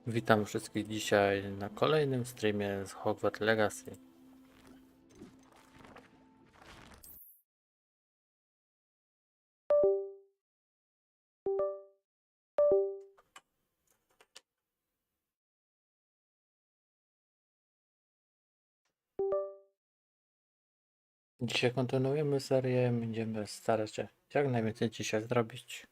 Witam wszystkich dzisiaj na kolejnym streamie z Hogwarts Legacy. Dzisiaj kontynuujemy serię, będziemy starać się jak najwięcej dzisiaj zrobić.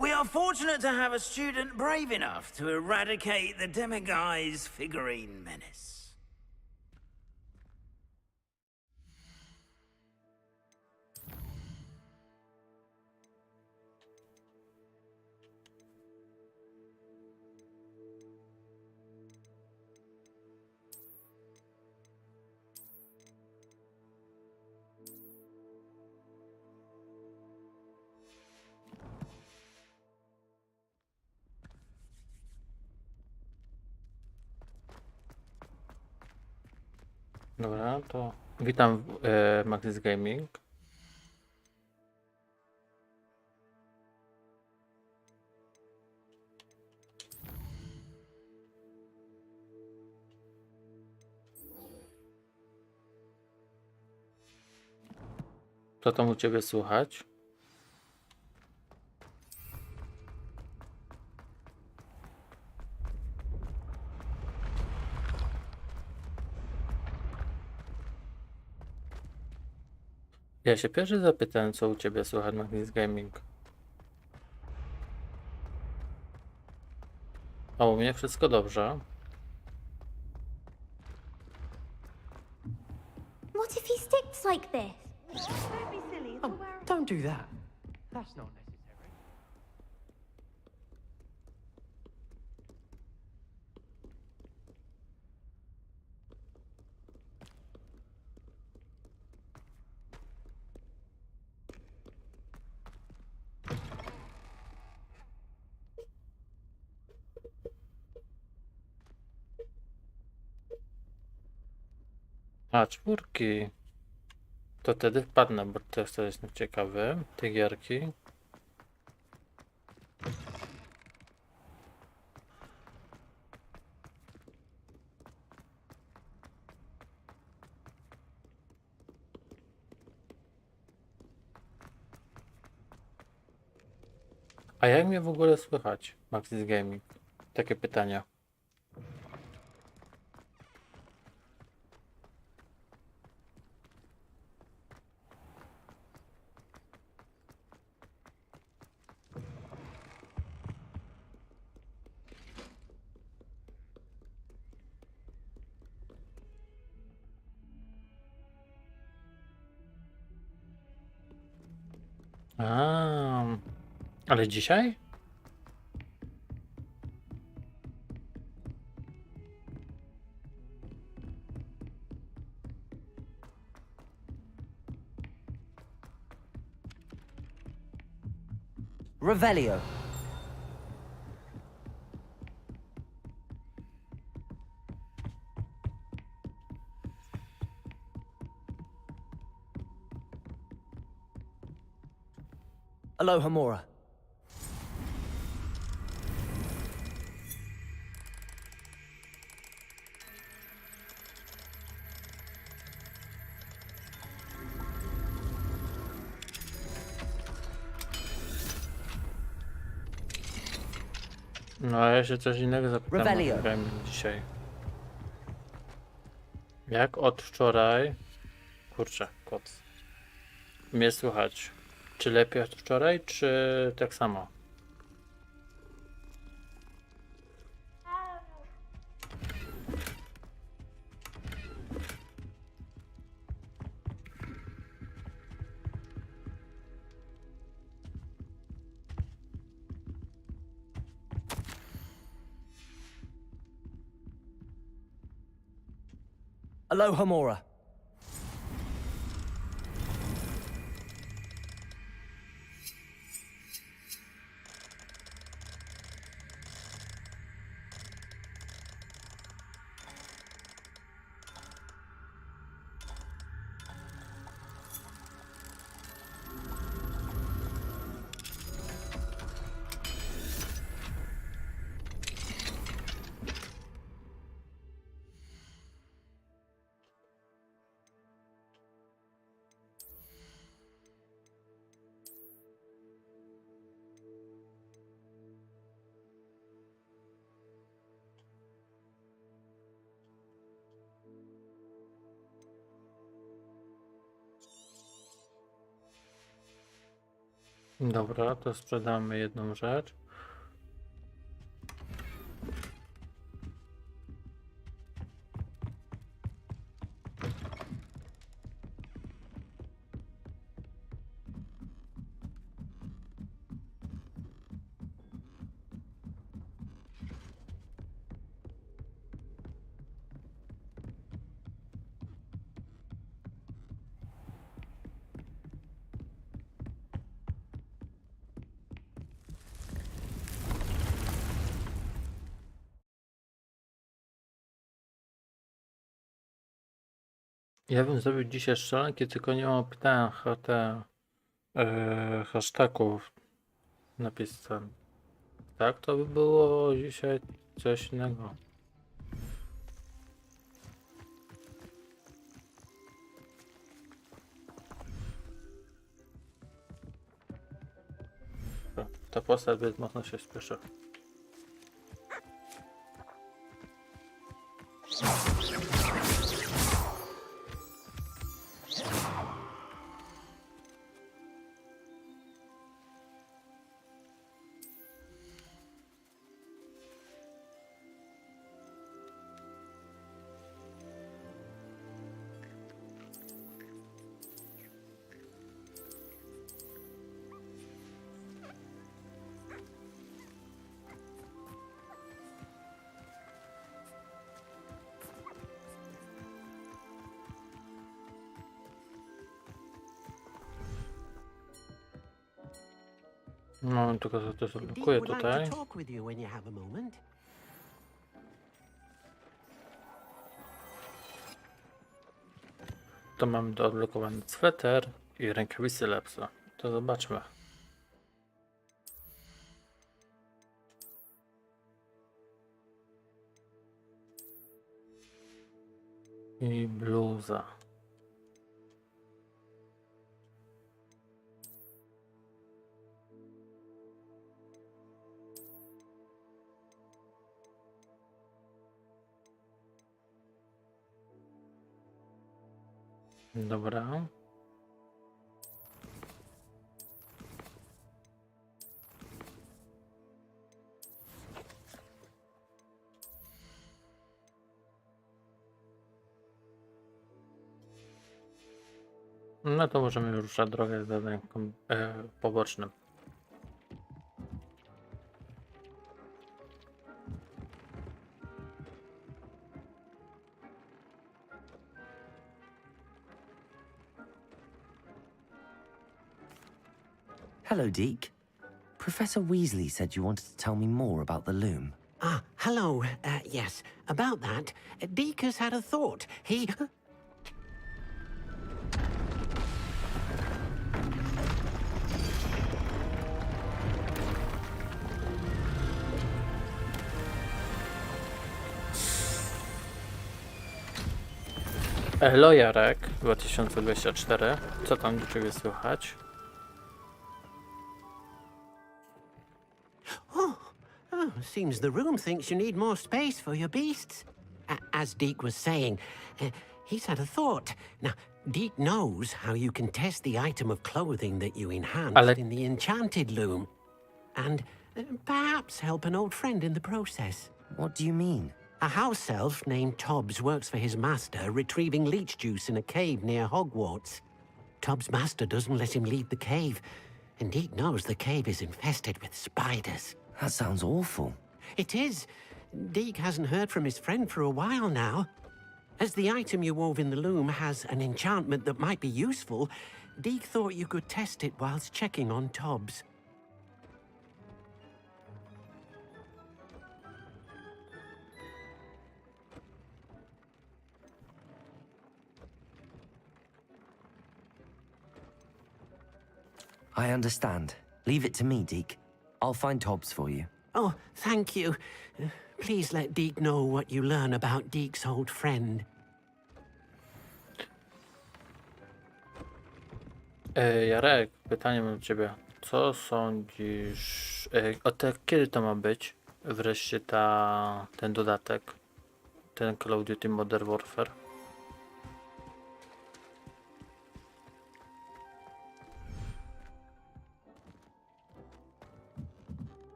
We are fortunate to have a student brave enough to eradicate the Demiguise figurine menace. Dobra, to witam Maxis Gaming. Co tam u Ciebie słychać? Ja się pierwszy zapytałem, co u Ciebie słychać, Maxis Gaming. A u mnie wszystko dobrze. What if he sticks like this? Don't be silly. Oh, don't do that. That's not necessary. A, czwórki. To wtedy wpadnę, bo też to jestem ciekawy. Te gierki. A jak mnie w ogóle słychać, Maxis Gaming? Takie pytania. A, ale dzisiaj? Revelio. Alohomora. No a ja się coś innego zapytam Revelio. Maxis Gaming dzisiaj. Jak od wczoraj... Kurczę, kot. Mnie słychać. Czy lepiej od wczoraj, czy tak samo? Alohomora. Dobra, to sprzedamy jedną rzecz. Ja bym zrobił dzisiaj strzelanki, tylko nie mam pytania hashtagów napisem. Tak, to by było dzisiaj coś innego. Ta postać zbyt mocno się spieszy. No, tylko to też odblokuję Deek would like tutaj. to talk with you when you have a moment. To mamy do odblokowania sweter i rękawice lepsze. To zobaczmy. I bluza. Dobra. No to możemy już ruszać drogę z zadaniem pobocznym. Hello, Deke. Professor Weasley said you wanted to tell me more about the loom. Ah, hello. Yes, about that, Deek has had a thought. He... Jarek 2024. Co tam do ciebie słychać? Seems the room thinks you need more space for your beasts. As Deek was saying, he's had a thought. Now, Deek knows how you can test the item of clothing that you enhanced in the enchanted loom. And perhaps help an old friend in the process. What do you mean? A house elf named Tobbs works for his master, retrieving leech juice in a cave near Hogwarts. Tobbs' master doesn't let him leave the cave, and Deek knows the cave is infested with spiders. That sounds awful. It is. Deek hasn't heard from his friend for a while now. As the item you wove in the loom has an enchantment that might be useful, Deek thought you could test it whilst checking on Tobbs. I understand. Leave it to me, Deke. I'll find Tobbs for you. Oh, thank you. Please let Deek know what you learn about Deek's old friend. Jarek, pytanie mam do ciebie. Co sądzisz? Kiedy to ma być? Wreszcie ten dodatek. Ten Call of Duty Modern Warfare.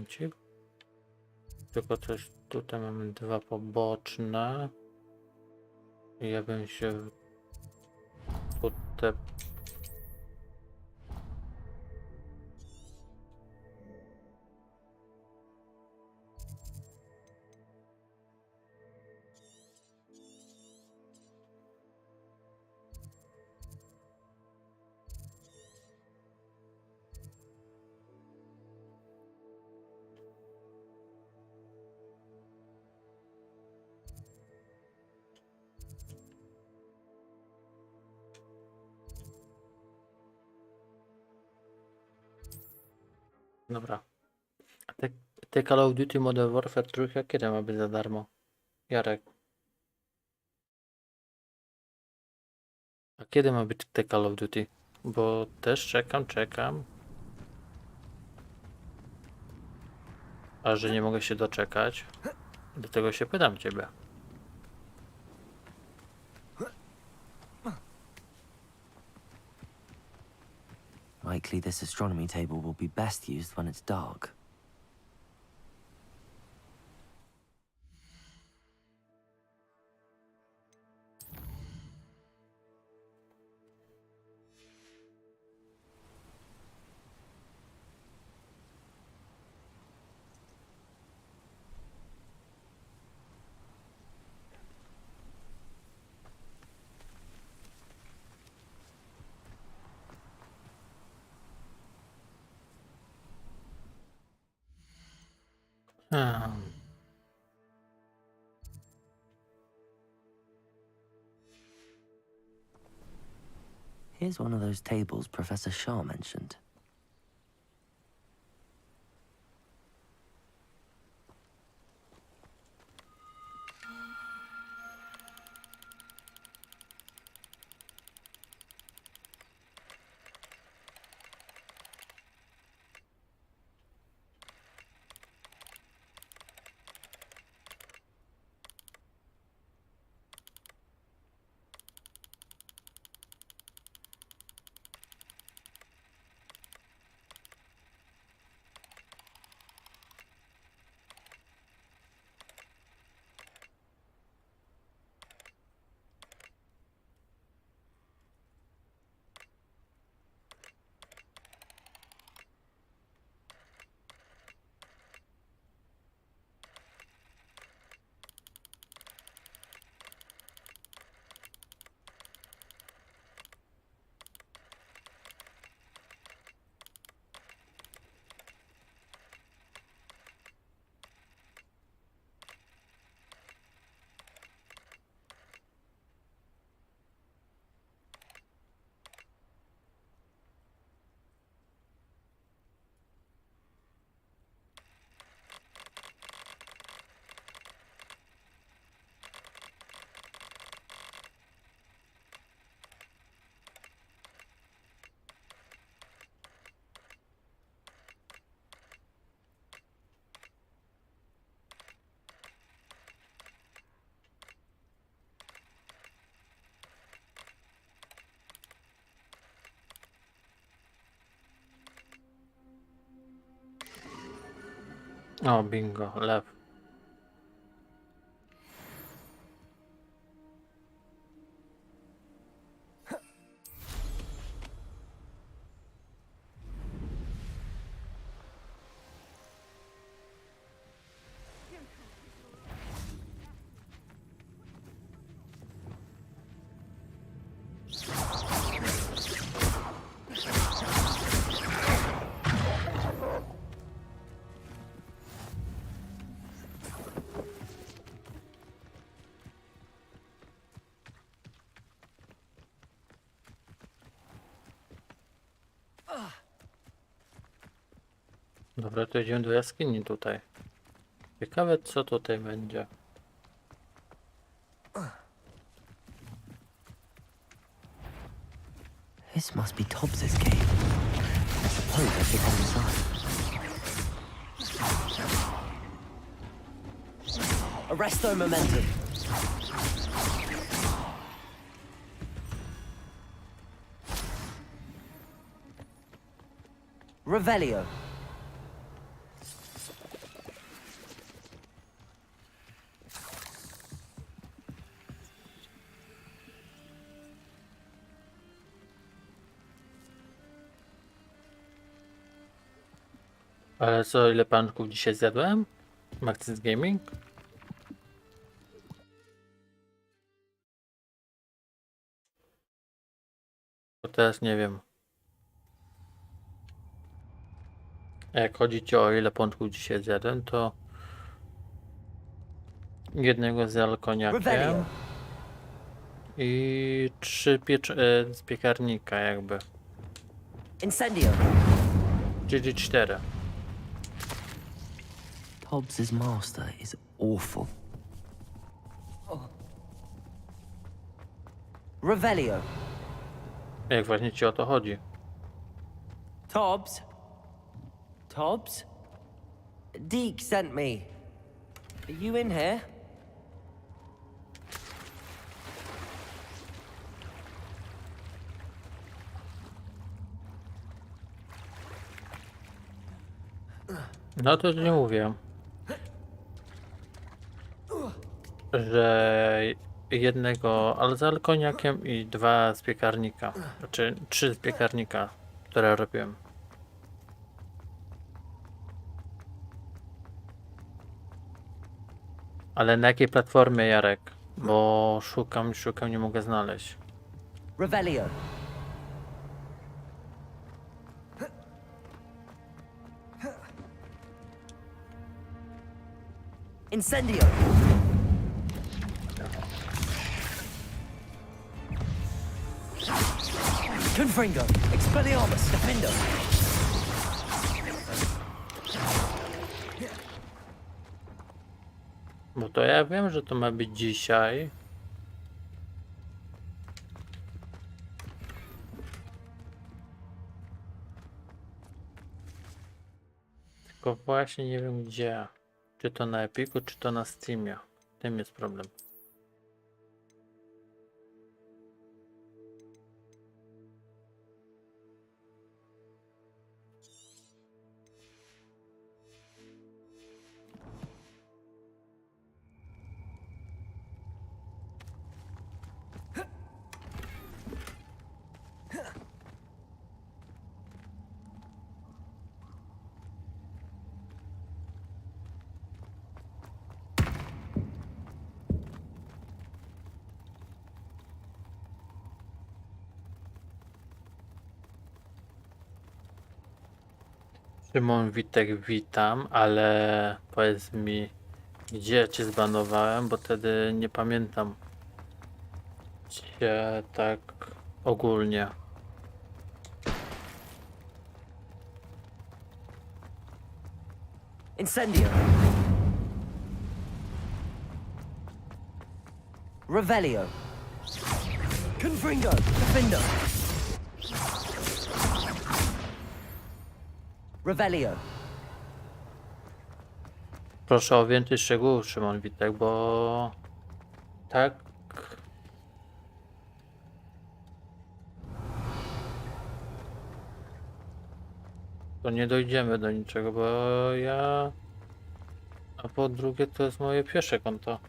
Momencik. Tylko coś tutaj mamy dwa poboczne. I ja bym się tutaj. Dobra. A te Call of Duty Modern Warfare trójka kiedy ma być za darmo? Jarek. A kiedy ma być te Call of Duty? Bo też czekam. A że nie mogę się doczekać, dlatego się pytam ciebie. Likely this astronomy table will be best used when it's dark. Here's one of those tables Professor Shaw mentioned. O, bingo, lew. Dobra, to idziemy do jaskini tutaj. Ciekawe, co tutaj będzie. This must be Tobbs's cave. I suppose I should head inside. Arresto momentum. Revelio. Ale co, ile pączków dzisiaj zjadłem? Maxis Gaming? To teraz nie wiem. Jak chodzi ci o ile pączków dzisiaj zjadłem, to jednego z alkoniakiem i 3 z piekarnika jakby. Incendio. Czyli 4. Hobbs's master is awful. Revelio. Jak właśnie ci o to chodzi? Tobbs? Tobbs? Deke sent me. Are you in here? No to nie mówię, że jednego, ale z alkoniakiem i 2 z piekarnika, znaczy 3 z piekarnika, które robiłem. Ale na jakiej platformie, Jarek? Bo szukam, nie mogę znaleźć. Revelio. Incendio. Confringo. Expelliarmus. Defendo. Bo to ja wiem, że to ma być dzisiaj. Tylko właśnie nie wiem gdzie. Czy to na Epiku, czy to na Steamie. Tym jest problem. Szymon Witek, witam, ale powiedz mi, gdzie cię zbanowałem, bo wtedy nie pamiętam cię tak ogólnie. Incendio. Revelio. Confringo. Defendo. Revelio. Proszę o więcej szczegółów, Szymon Witek, bo tak to nie dojdziemy do niczego, bo ja, a po drugie to jest moje pierwsze konto.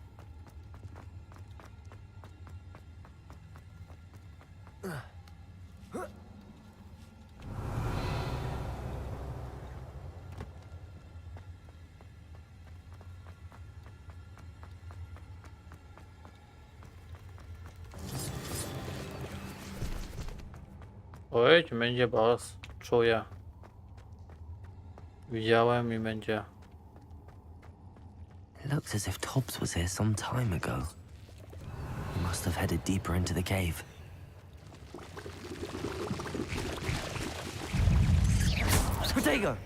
Oj, będzie boss, czuję. Widziałem i będzie. It looks as if Tobbs was here some time ago. He must have headed deeper into the cave. Protego!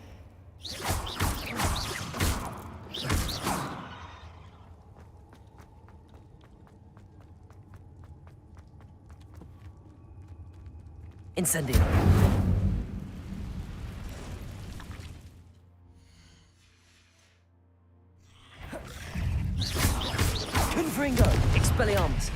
Incendio. Confringo. Expelliarmus.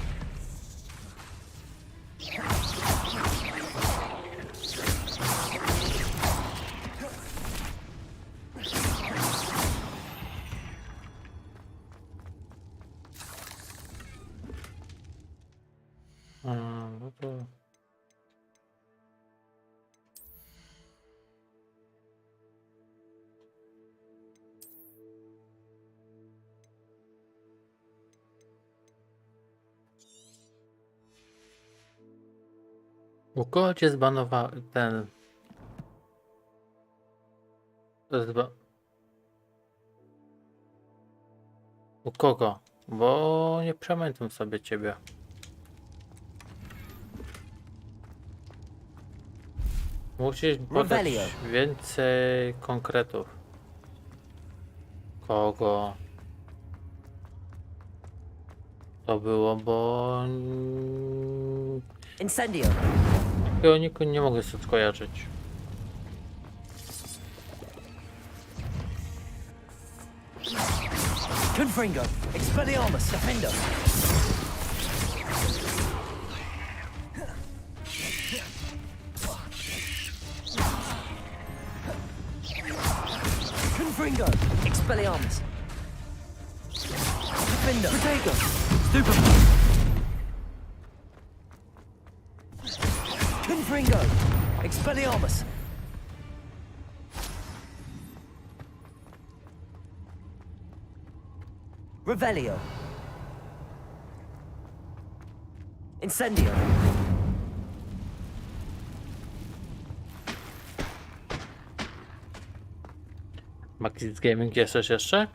No to... U kogo cię zbanował ten... U kogo? Bo nie pamiętam sobie ciebie. Musisz podać Revelio. więcej konkretów. Kogo? To było, bo... Incendio. Takiego nikogo nie mogę sobie skojarzyć. Confringo. Expelliarmus. Defendo. Confringo. Expelliarmus. Defendo. Protego. Stupefy. Confringo. Expelliarmus. Revelio. Incendio. Maxis Gaming jesteś jeszcze?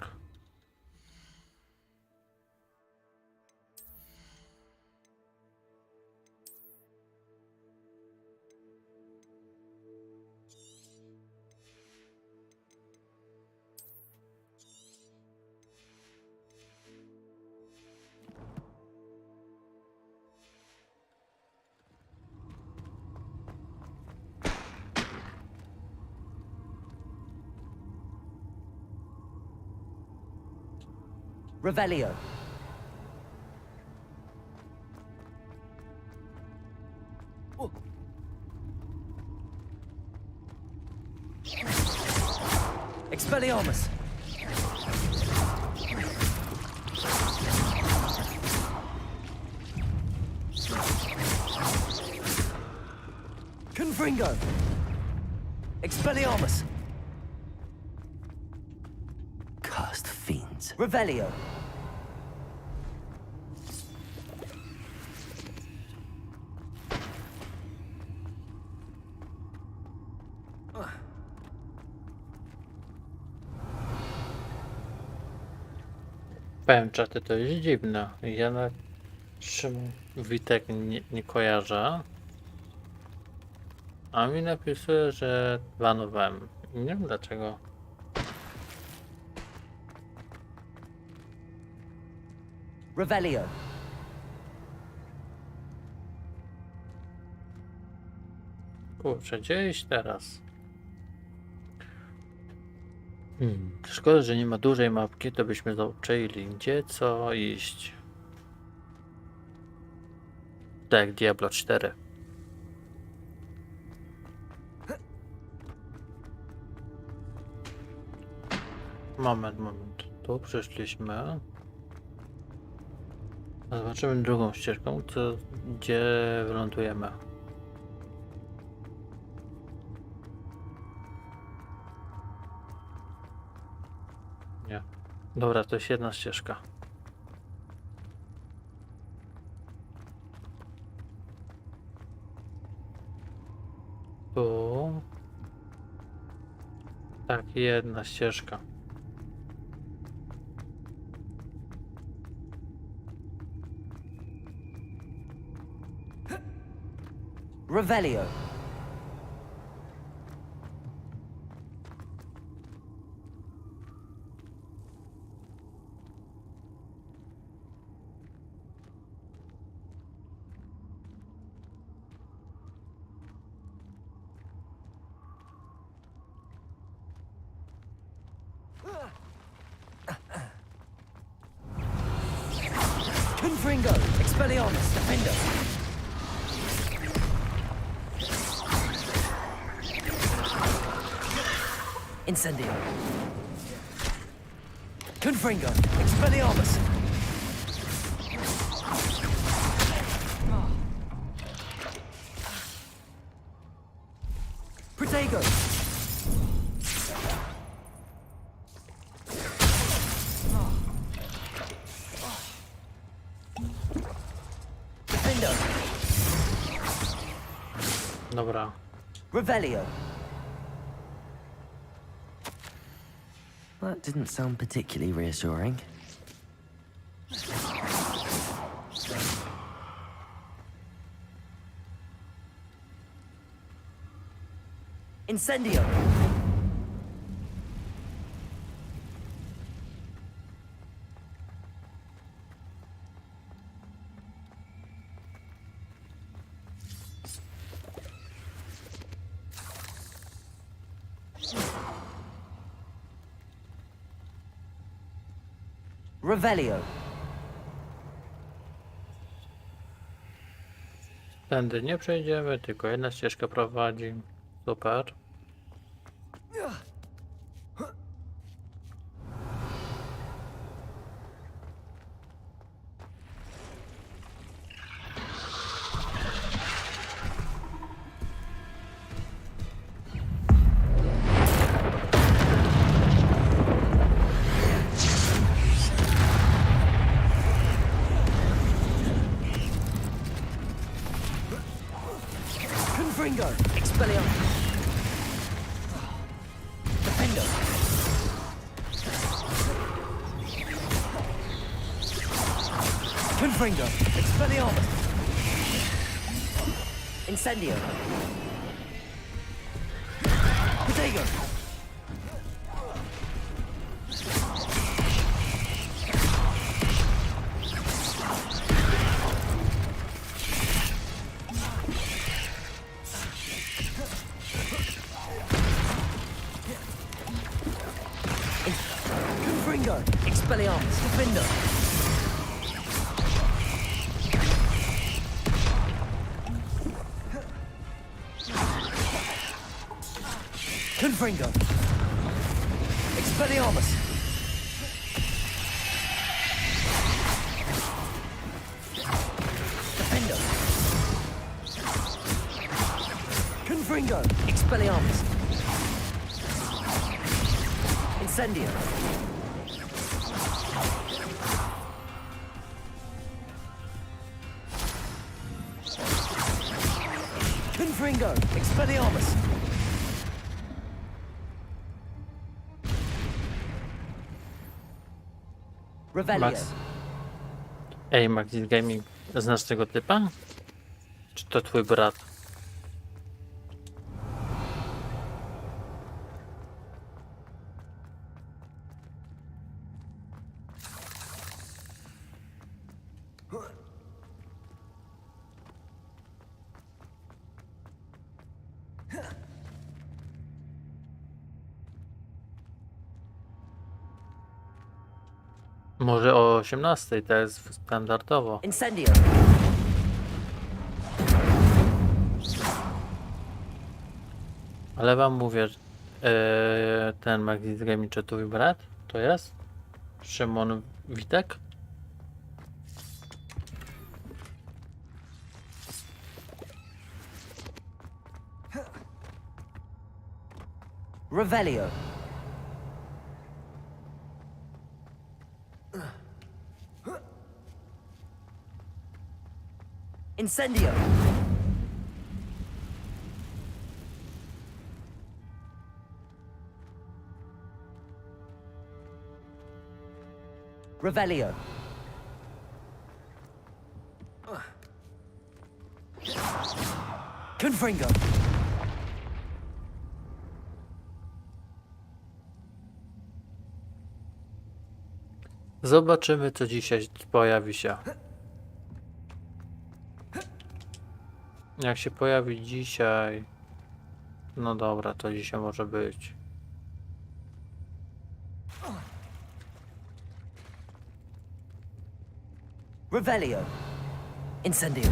Revelio. Expelliarmus. Confringo. Expelliarmus. Cursed fiends. Revelio. Powiem czaty, to jest dziwne. Ja na czym Witek nie kojarzę. A mi napisuje, że planowałem. Nie wiem dlaczego. Revelio. Kurczę, gdzie iść teraz? Szkoda, że nie ma dużej mapki, to byśmy zauczyli gdzie co iść. Tak jak Diablo 4. Moment. Tu przyszliśmy. Zobaczymy drugą ścieżką, gdzie wylądujemy. Nie. Dobra, to jest jedna ścieżka. Tu. Tak, jedna ścieżka. Revelio. Confringo. Expelliarmus. Defendo. Incendio. Confringo. Expelliarmus. Protego. Defendo. Dobra. Revelio. That didn't sound particularly reassuring. Incendio. Revelio. Tędy nie przejdziemy, tylko jedna ścieżka prowadzi. Super. Confringo. Expelliarmus. Defendo. Confringo. Expelliarmus. Incendio. Potato. Confringo. Expelliarmus. Defendo. Confringo. Expelliarmus. Defendo. Confringo. Expelliarmus. Incendio. Confringo. Expelliarmus. Revelio. Max. Ej, Maxis Gaming, znasz tego typa? Czy to twój brat? Może o 18, to jest standardowo. Incendio. Ale wam mówię, ten Maxis Gaming, czy twój brat? To jest? Szymon Witek? Revelio. Incendio. Revelio. Confringo. Zobaczymy, co dzisiaj pojawi się. Jak się pojawi dzisiaj... No dobra, to dzisiaj może być. Revelio. Incendio.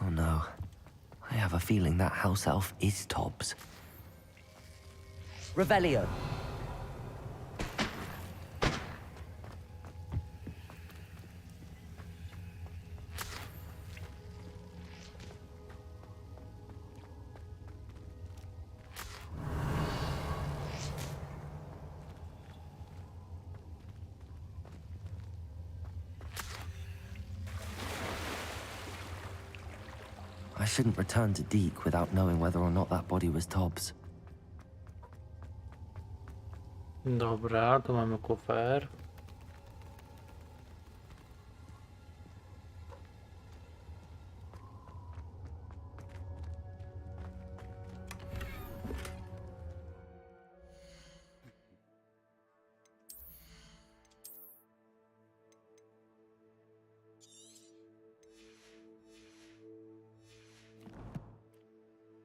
Oh no. I have a feeling that house elf is Tobbs. Revelio. I shouldn't return to Deke without knowing whether or not that body was Tobbs. Dobra, tu mamy kufer.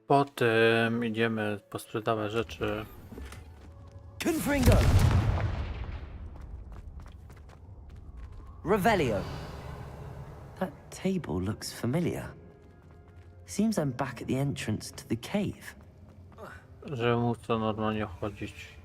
Potem idziemy posprzedawać rzeczy. Confringo! Revelio. That table looks familiar. Seems I'm back at the entrance to the cave. Żeby móc to normalnie chodzić.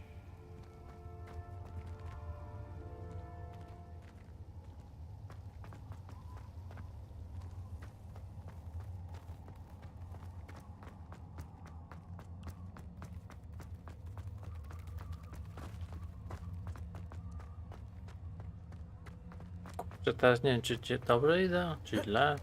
Czy teraz nie wiem, czy dobrze idę, czy źle?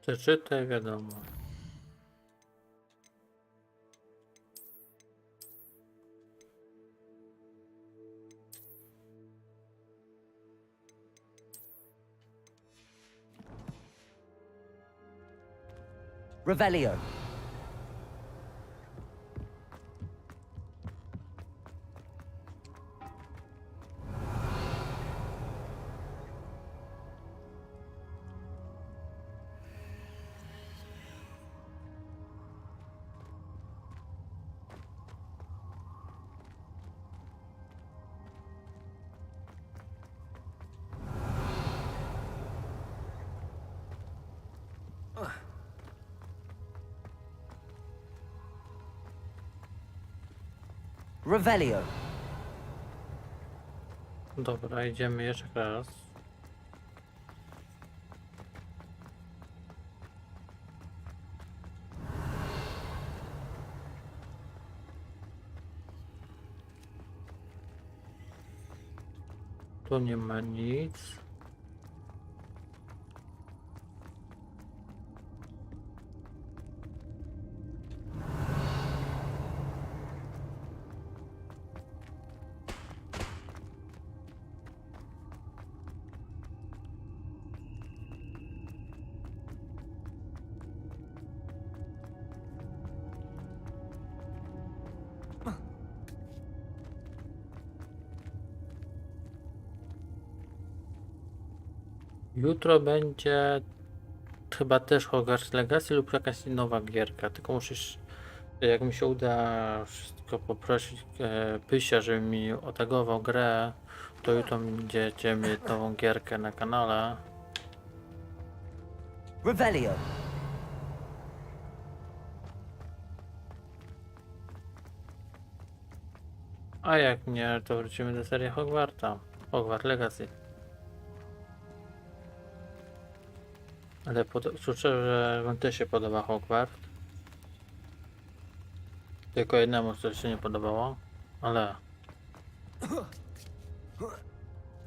Czy czytaj, wiadomo. Revelio. Revelio. Dobra, idziemy jeszcze raz. Tu nie ma nic. Jutro będzie chyba też Hogwarts Legacy lub jakaś nowa gierka, tylko musisz, jak mi się uda wszystko poprosić Pysia, żeby mi otagował grę, to jutro będziecie mieć nową gierkę na kanale. Revelio. A jak nie, to wrócimy do serii Hogwarta. Hogwarts Legacy. Ale słyszę, że wam też się podoba Hogwarts. Tylko jednemu coś się nie podobało, ale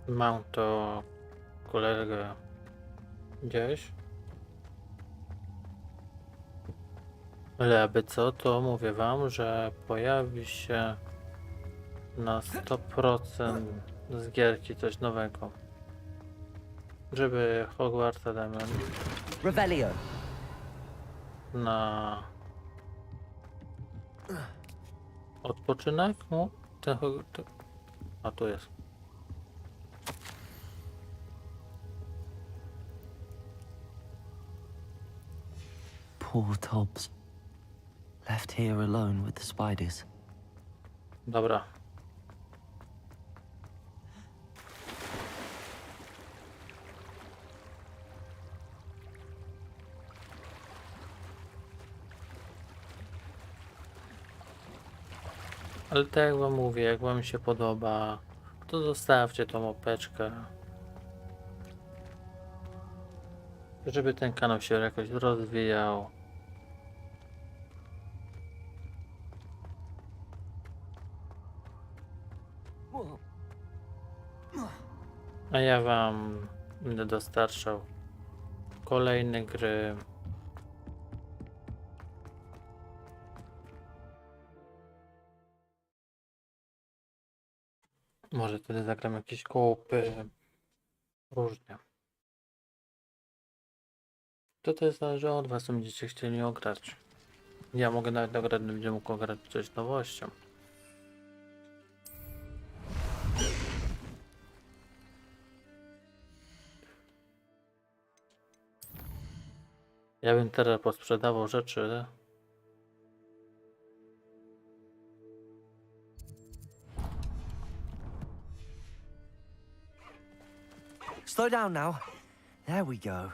mam to kolegę gdzieś. Ale aby co, to mówię wam, że pojawi się na 100% z gierki coś nowego. Żeby Hogwartsa damy Revelio. na odpoczynek? No, a tu jest. Poor Tobbs. Left here alone with the spiders. Dobra. Ale tak jak wam mówię, jak wam się podoba to zostawcie tą łapeczkę. Żeby ten kanał się jakoś rozwijał. A ja wam będę dostarczał kolejne gry. Może wtedy zagram jakieś kołpy. Różnie. To też zależy od was, co będziecie chcieli ograć. Ja mogę nawet ograć, będę mógł ograć coś nowością. Ja bym teraz posprzedawał rzeczy. Slow down now. There we go.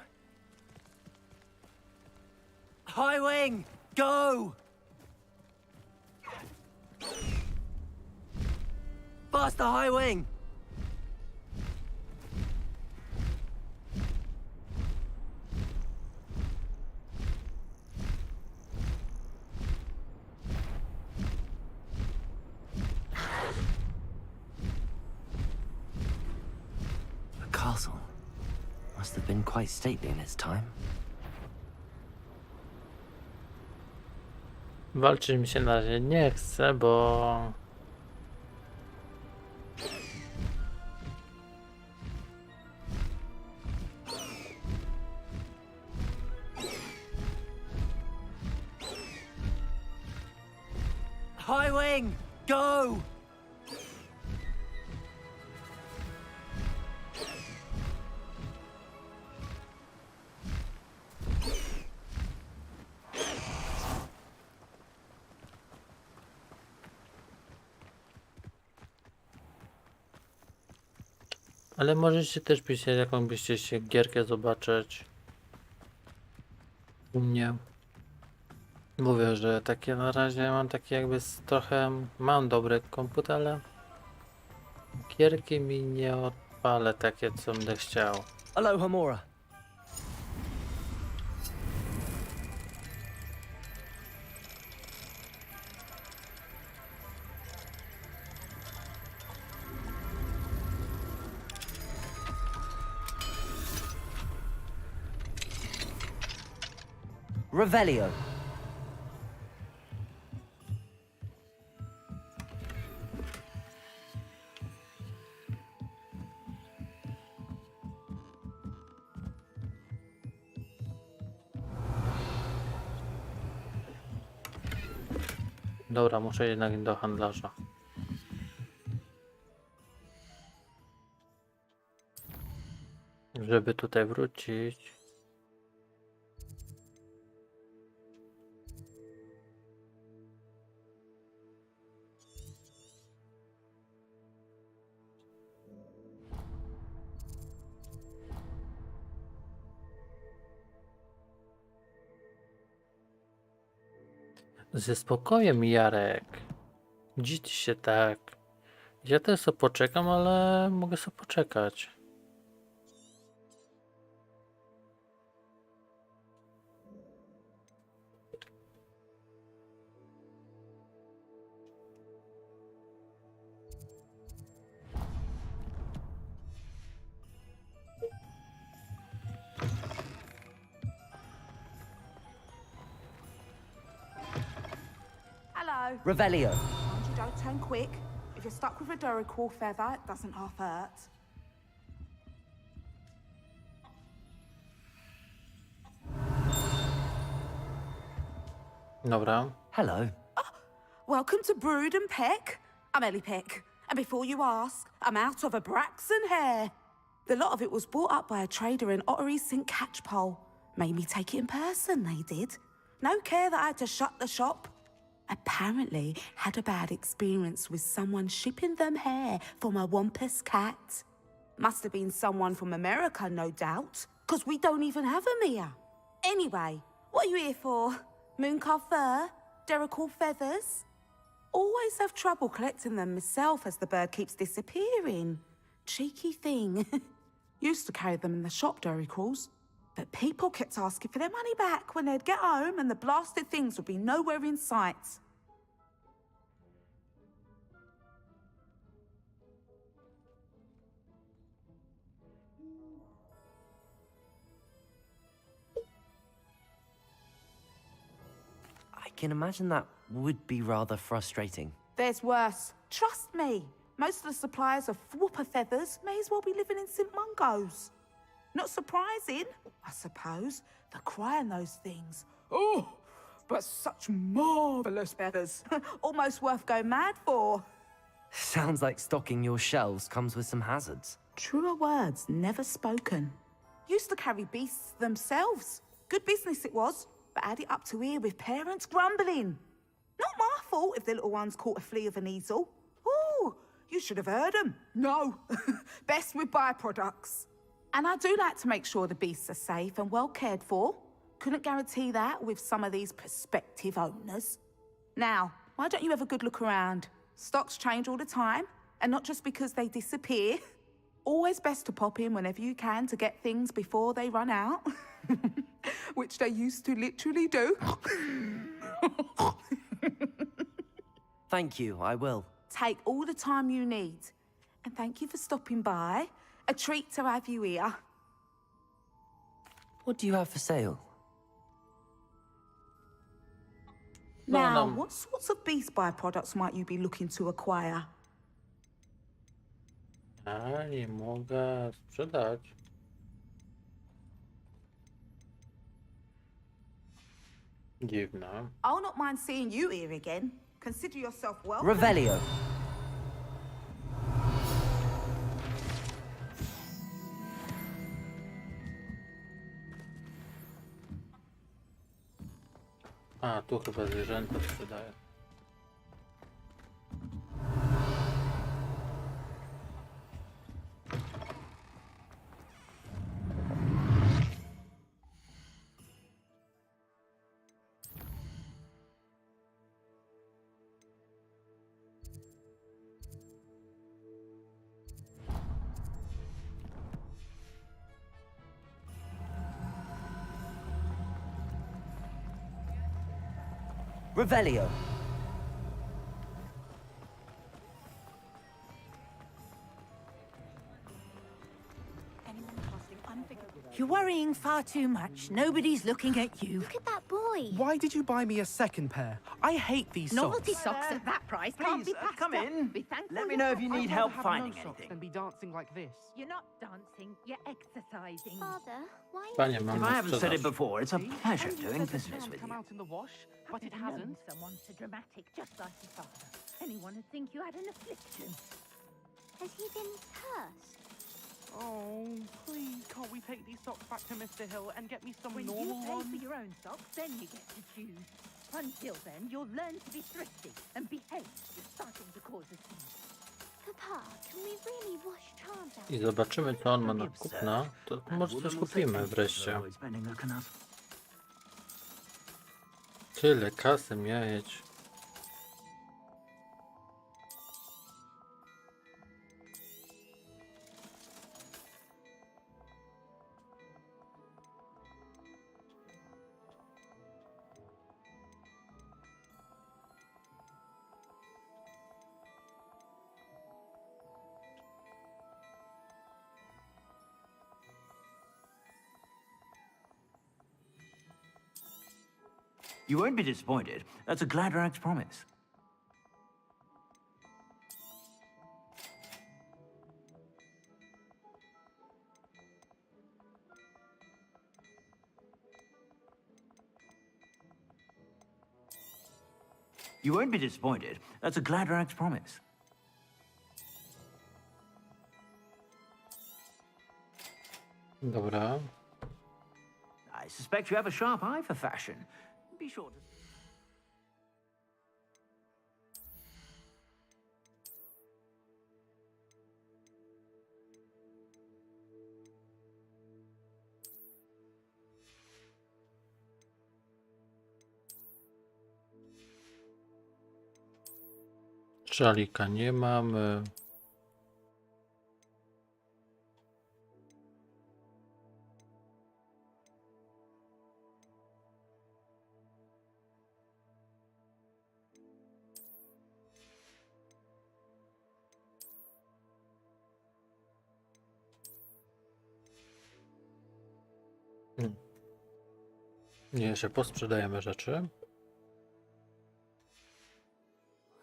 High wing, go! Faster, high wing! The castle must have been quite stately in its time. Walczyć mi się na razie nie chce, bo... High wing, go! Ale możecie też pisać, jaką byście się gierkę zobaczyć. U mnie. Mówię, że takie na razie mam takie jakby trochę... Mam dobry komputer, ale... Gierki mi nie odpalę takie, co będę chciał. Aloha, Mora. Revelio. Dobra, muszę jednak do handlarza. Żeby tutaj wrócić. Ze spokojem, Jarek. Dziś się tak. Ja też sobie poczekam, ale mogę sobie poczekać. Hello. Revelio. Mind you don't turn quick. If you're stuck with a Duracell feather, it doesn't half hurt. Dobra. Hello. Welcome to Brood and Peck. I'm Ellie Peck. And before you ask, I'm out of a Braxton hair. The lot of it was bought up by a trader in Ottery St. Catchpole. Made me take it in person, they did. No care that I had to shut the shop. Apparently had a bad experience with someone shipping them hair for my Wampus cat. Must have been someone from America, no doubt, because we don't even have them here. Anyway, what are you here for? Mooncarved fur? Duracell feathers? always have trouble collecting them myself as the bird keeps disappearing. Cheeky thing. Used to carry them in the shop, Dory crawls. But people kept asking for their money back when they'd get home and the blasted things would be nowhere in sight. I can imagine that would be rather frustrating. There's worse. Trust me. Most of the suppliers of whooper feathers may as well be living in St. Mungo's. Not surprising, I suppose. The cry on those things. Oh, but such marvellous feathers. Almost worth going mad for. Sounds like stocking your shelves comes with some hazards. Truer words never spoken. Used to carry beasts themselves. Good business it was, but had it up to here with parents grumbling. Not my fault if the little ones caught a flea of an easel. Ooh, you should have heard them. No, best with byproducts. And I do like to make sure the beasts are safe and well cared for. Couldn't guarantee that with some of these prospective owners. Now, why don't you have a good look around? Stocks change all the time, and not just because they disappear. Always best to pop in whenever you can to get things before they run out. Which they used to literally do. Thank you, I will. Take all the time you need. And thank you for stopping by. A treat to have you here. What do you have for sale? Now, what sorts of beast byproducts might you be looking to acquire? A nie mogę sprzedać. Dziwne. I'll not mind seeing you here again. Consider yourself welcome. Revelio. A, tu chyba zwierzęta sprzedaję. Revelio. You're worrying far too much. Nobody's looking at you. Look at that boy. Why did you buy me a second pair? I hate these Novelty socks. socks at that price can't be passed come up. in. Be thankful Let me you know have if you one. need I'd help rather have finding no socks anything. than be dancing like this. You're not dancing, you're exercising. Father, why? Panie, mam If na I haven't said it sprzedaż. before, it's a See? pleasure And you doing said the business jam with come you. out in the wash, but it I've known hasn't. someone so dramatic, just like your father. Anyone would think you had an affliction. Has he been cursed? Oh, please, can't we take these socks back to Mr. Hill and get me some When normal you pay ones? for your own socks, then you get to choose. Until then, you'll learn to be thrifty and behave. You're starting to cause a scene. Papa, can we really wash charms out? I zobaczymy, co on ma na kupna. To może coś kupimy wreszcie. Tyle kasy mieć. You won't be disappointed. That's a Gladrag's promise. You won't be disappointed. That's a Gladrag's promise. Dobra. I suspect you have a sharp eye for fashion. Be sure to... Szalika nie mamy. Nie, jeszcze posprzedajemy rzeczy.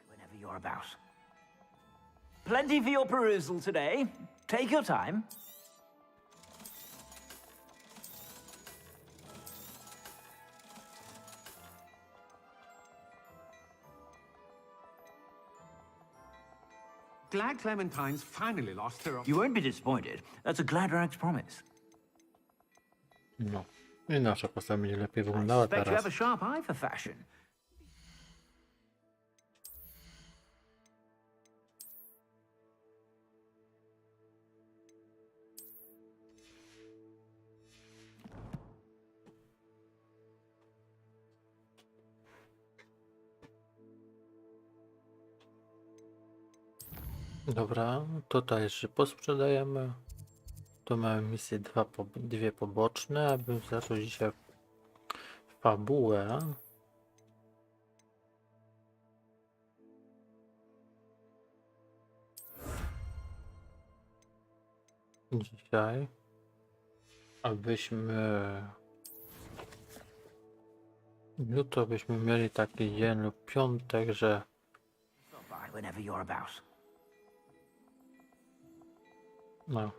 Whenever you're about. Plenty for your perusal today. Take your time. Glad Clementine's finally lost her. You won't be disappointed. That's a Gladrag's promise. No. I nasza postać będzie lepiej I wyglądała suspect you have teraz. a sharp eye for fashion. Dobra, tutaj jeszcze posprzedajemy. Tu mamy misje dwie poboczne, abym zaczął dzisiaj fabułę. Dzisiaj, abyśmy jutro byśmy mieli taki dzień lub piątek, że Stop by whenever you're about. no,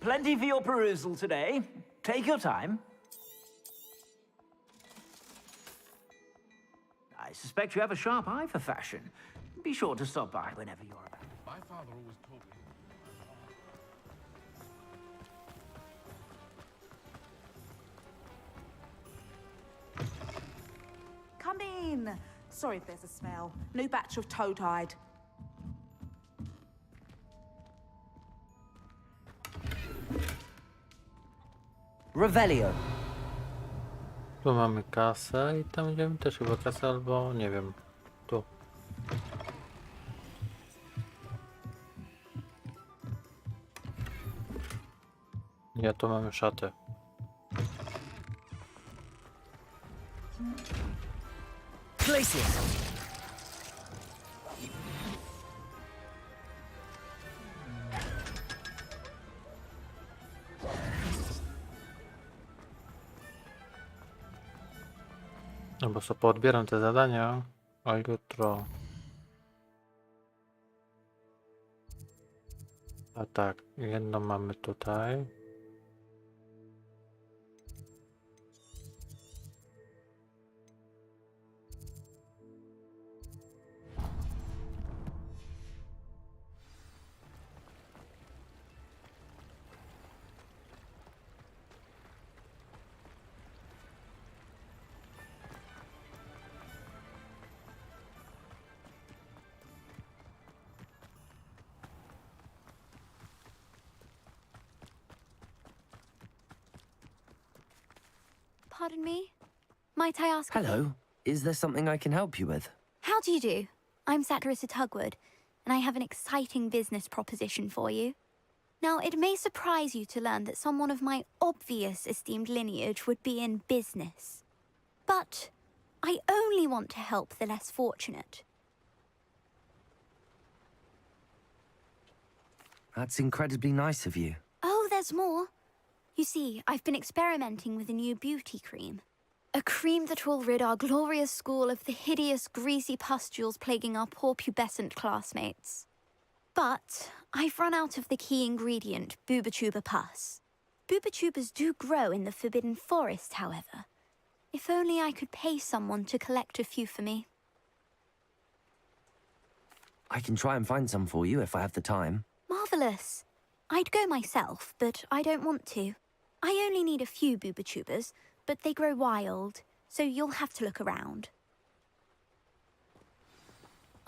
Plenty for your perusal today. Take your time. I suspect you have a sharp eye for fashion. Be sure to stop by whenever you're about. My father always told me. Come in. Sorry if there's a smell. New batch of toad-hide. Revelio. tu mamy kasę i tam będziemy też chyba kasę albo nie wiem, tu. Ja tu mamy szatę. Places. No bo sobie poodbieram te zadania, a jutro. A tak, jedno mamy tutaj. Pardon me? Might I ask? Hello. Is there something I can help you with? How do you do? I'm Satirissa Tugwood, and I have an exciting business proposition for you. Now, it may surprise you to learn that someone of my obvious esteemed lineage would be in business. But I only want to help the less fortunate. That's incredibly nice of you. Oh, there's more. You see, I've been experimenting with a new beauty cream. A cream that will rid our glorious school of the hideous, greasy pustules plaguing our poor pubescent classmates. But I've run out of the key ingredient, Booba-tuber pus. Booba-tubers do grow in the Forbidden Forest, however. If only I could pay someone to collect a few for me. I can try and find some for you if I have the time. Marvellous. I'd go myself, but I don't want to. I only need a few Booba-tubers, but they grow wild, so you'll have to look around.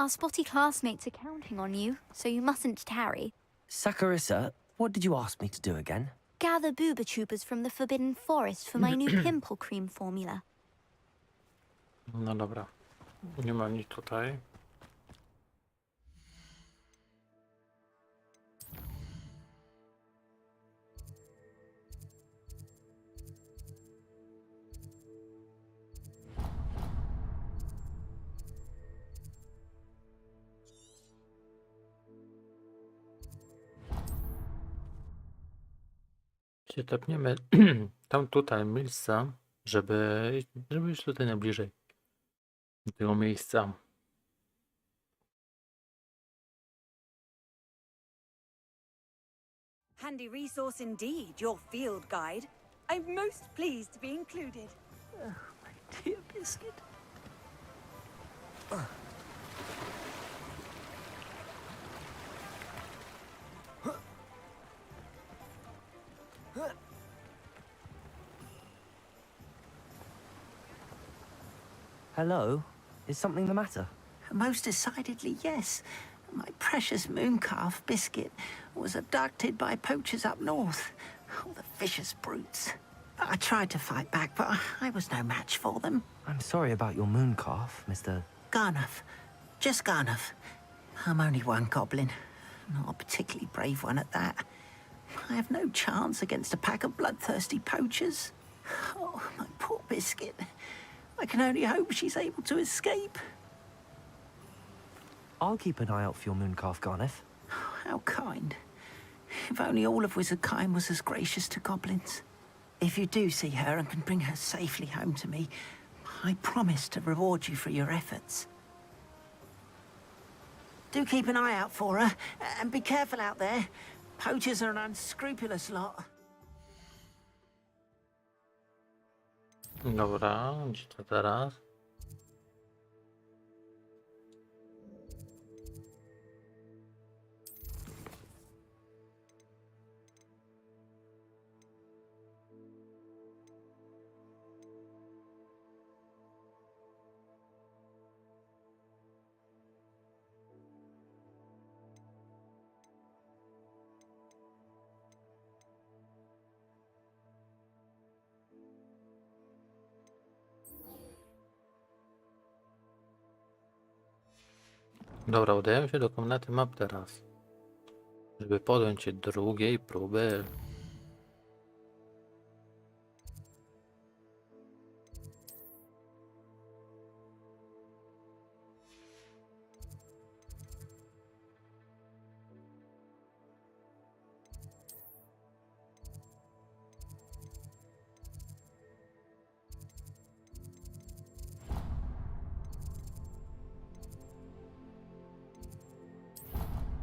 Our spotty classmates are counting on you, so you mustn't tarry. Saccharissa, what did you ask me to do again? Gather Booba-tubers from the Forbidden Forest for my new pimple cream formula. No dobra. Nie ma nic tutaj. Cię tepniemy tam tutaj miejsca, żeby iść tutaj najbliżej do tego miejsca. Handy resource indeed, your field guide. I'm most pleased to be included. Dear Biscuit. Hello? Is something the matter? Most decidedly, yes. My precious moon calf, Biscuit, was abducted by poachers up north. Oh, the vicious brutes. I tried to fight back, but I was no match for them. I'm sorry about your moon calf, Mr. Garnuff. Just Garnuff. I'm only one goblin. Not a particularly brave one at that. I have no chance against a pack of bloodthirsty poachers. Oh, my poor Biscuit. I can only hope she's able to escape. I'll keep an eye out for your moon calf, Garniff. How kind. If only all of Wizardkind was as gracious to goblins. If you do see her and can bring her safely home to me, I promise to reward you for your efforts. Do keep an eye out for her, and be careful out there. Poachers are an unscrupulous lot. Dobra, gdzie to teraz? Dobra, udajemy się do komnaty map teraz, żeby podjąć się drugiej próby.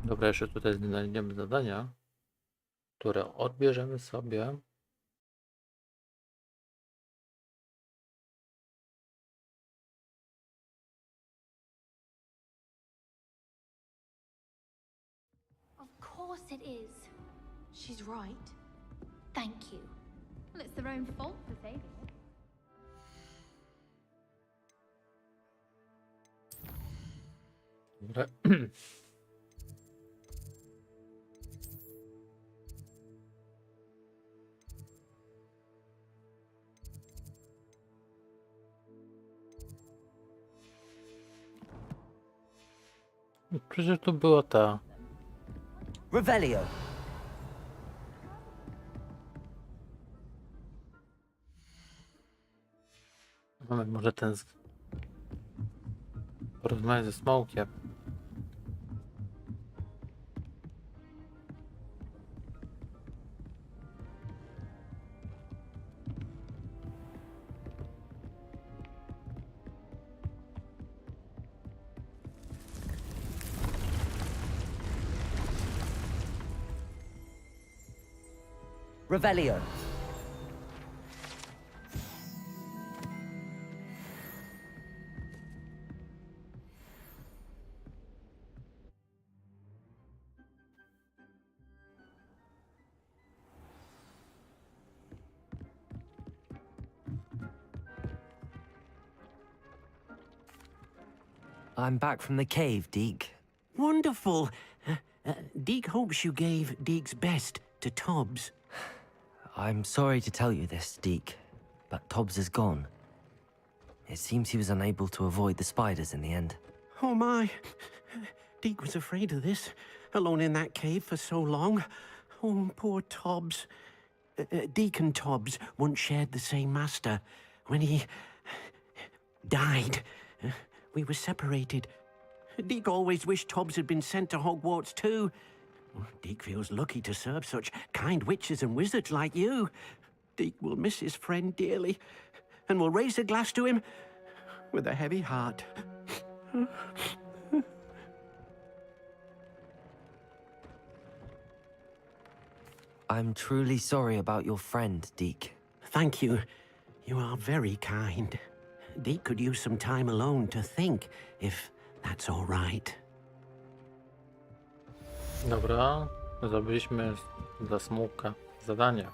Dobra, jeszcze tutaj znajdziemy zadania, które odbierzemy sobie. Of course it is. She's right. Thank you. Well, it's their own fault for saving it. Dobra. Przecież to była ta. Revelio. Moment, może ten porozmawiać ze Smokiem. Revelio. I'm back from the cave, Deke. Wonderful. Deke hopes you gave Deke's best to Tobbs. I'm sorry to tell you this, Deke, but Tobbs is gone. It seems he was unable to avoid the spiders in the end. Oh my. Deke was afraid of this, alone in that cave for so long. Oh, poor Tobbs. Deke and Tobbs once shared the same master. When he died, we were separated. Deke always wished Tobbs had been sent to Hogwarts too, Deke feels lucky to serve such kind witches and wizards like you. Deke will miss his friend dearly, and will raise a glass to him with a heavy heart. I'm truly sorry about your friend, Deke. Thank you. You are very kind. Deke could use some time alone to think, if that's all right. Dobra, zrobiliśmy dla Smoka zadanie.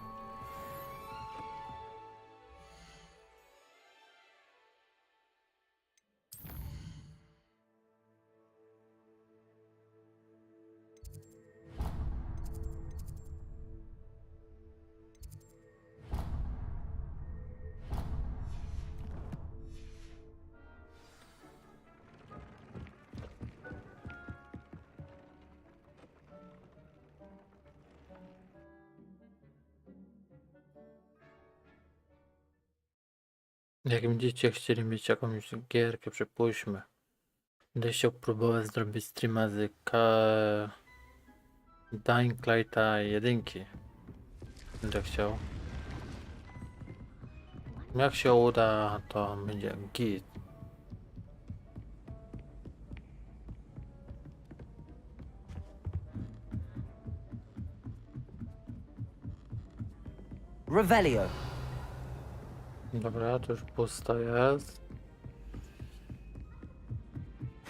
Jak będziecie chcieli mieć jakąś gierkę, przypuśćmy. Będę chciał próbować zrobić streama z Dying Lighta 1. Będę chciał. Jak się uda, to będzie git. Revelio. Dobra, to już pusto jest.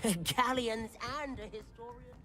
Galleons and a historian.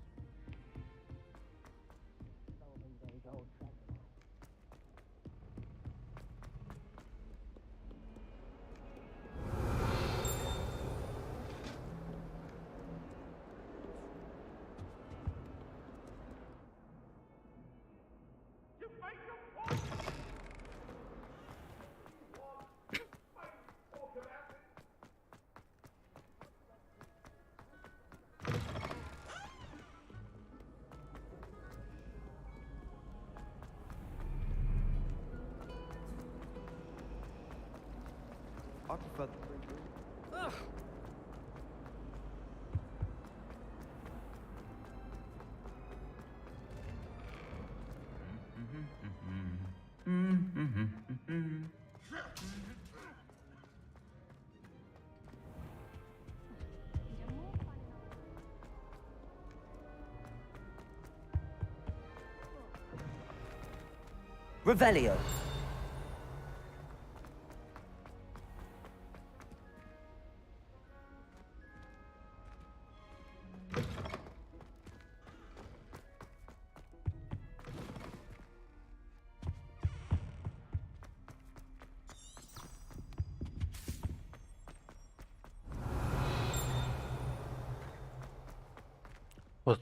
Revelio.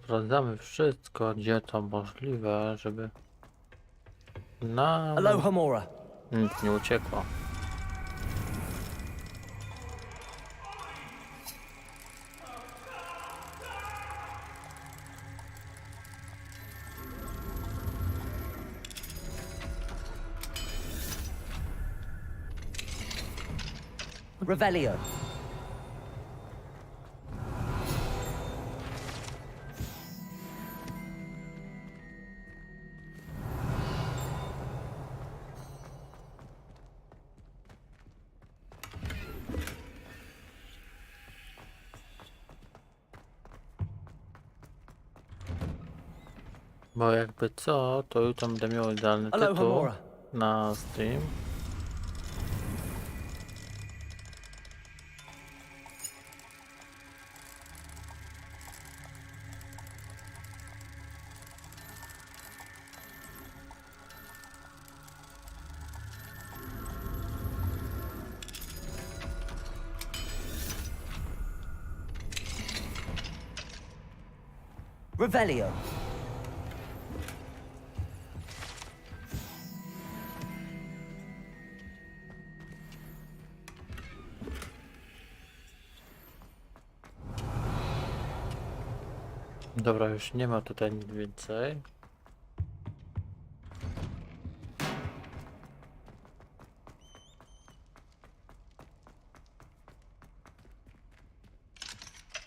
Sprawdzamy wszystko, gdzie to możliwe, żeby nam Alohomora. nic nie uciekło. Revelio. Bo jakby co, to jutro będę miał idealny tytuł Alohomora. na stream. Revelio. Dobra, już nie ma tutaj nic więcej.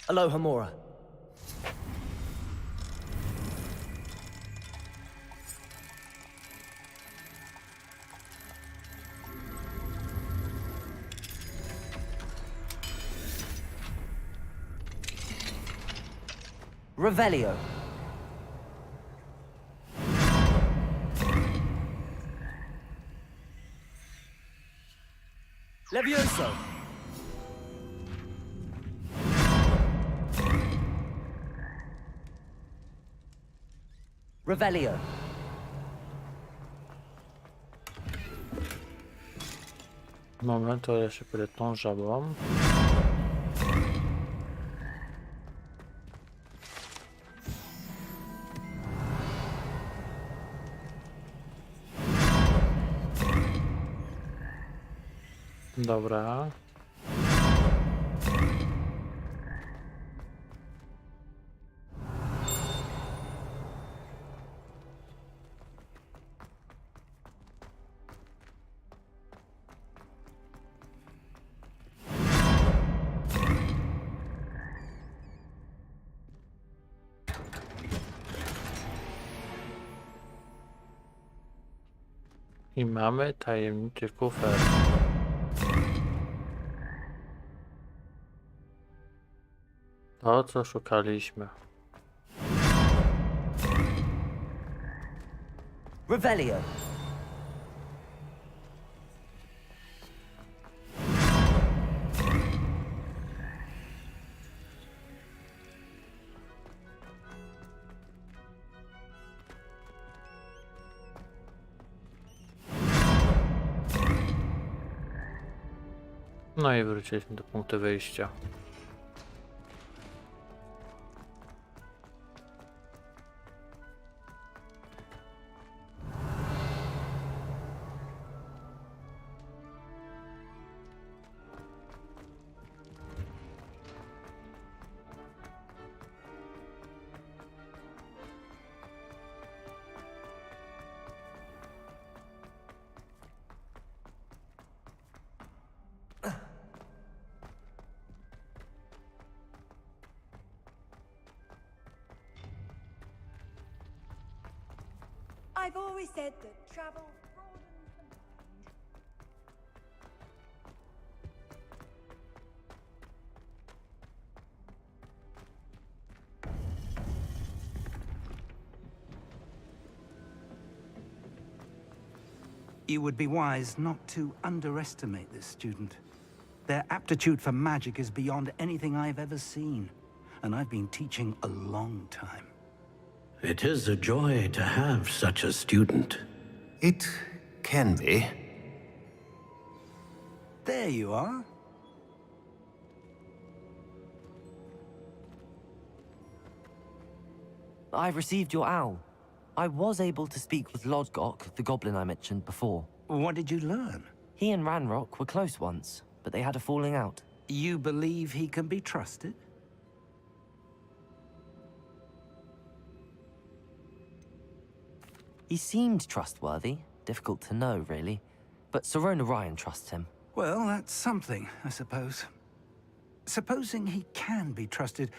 Alohomora. Revelio. Levioso. Revelio. Moment, to ja się będę tą żabą. Dobra. I mamy tajemniczy kufer. To, co szukaliśmy. Revelio. No i wróciliśmy do punktu wyjścia. I've always said that travel broadens the mind. You would be wise not to underestimate this student. Their aptitude for magic is beyond anything I've ever seen, and I've been teaching a long time. It is a joy to have such a student. It can be. There you are. I've received your owl. I was able to speak with Lodgok, the goblin I mentioned before. What did you learn? He and Ranrock were close once, but they had a falling out. You believe he can be trusted? He seemed trustworthy. Difficult to know, really. But Sirona Ryan trusts him. Well, that's something, I suppose. Supposing he can be trusted,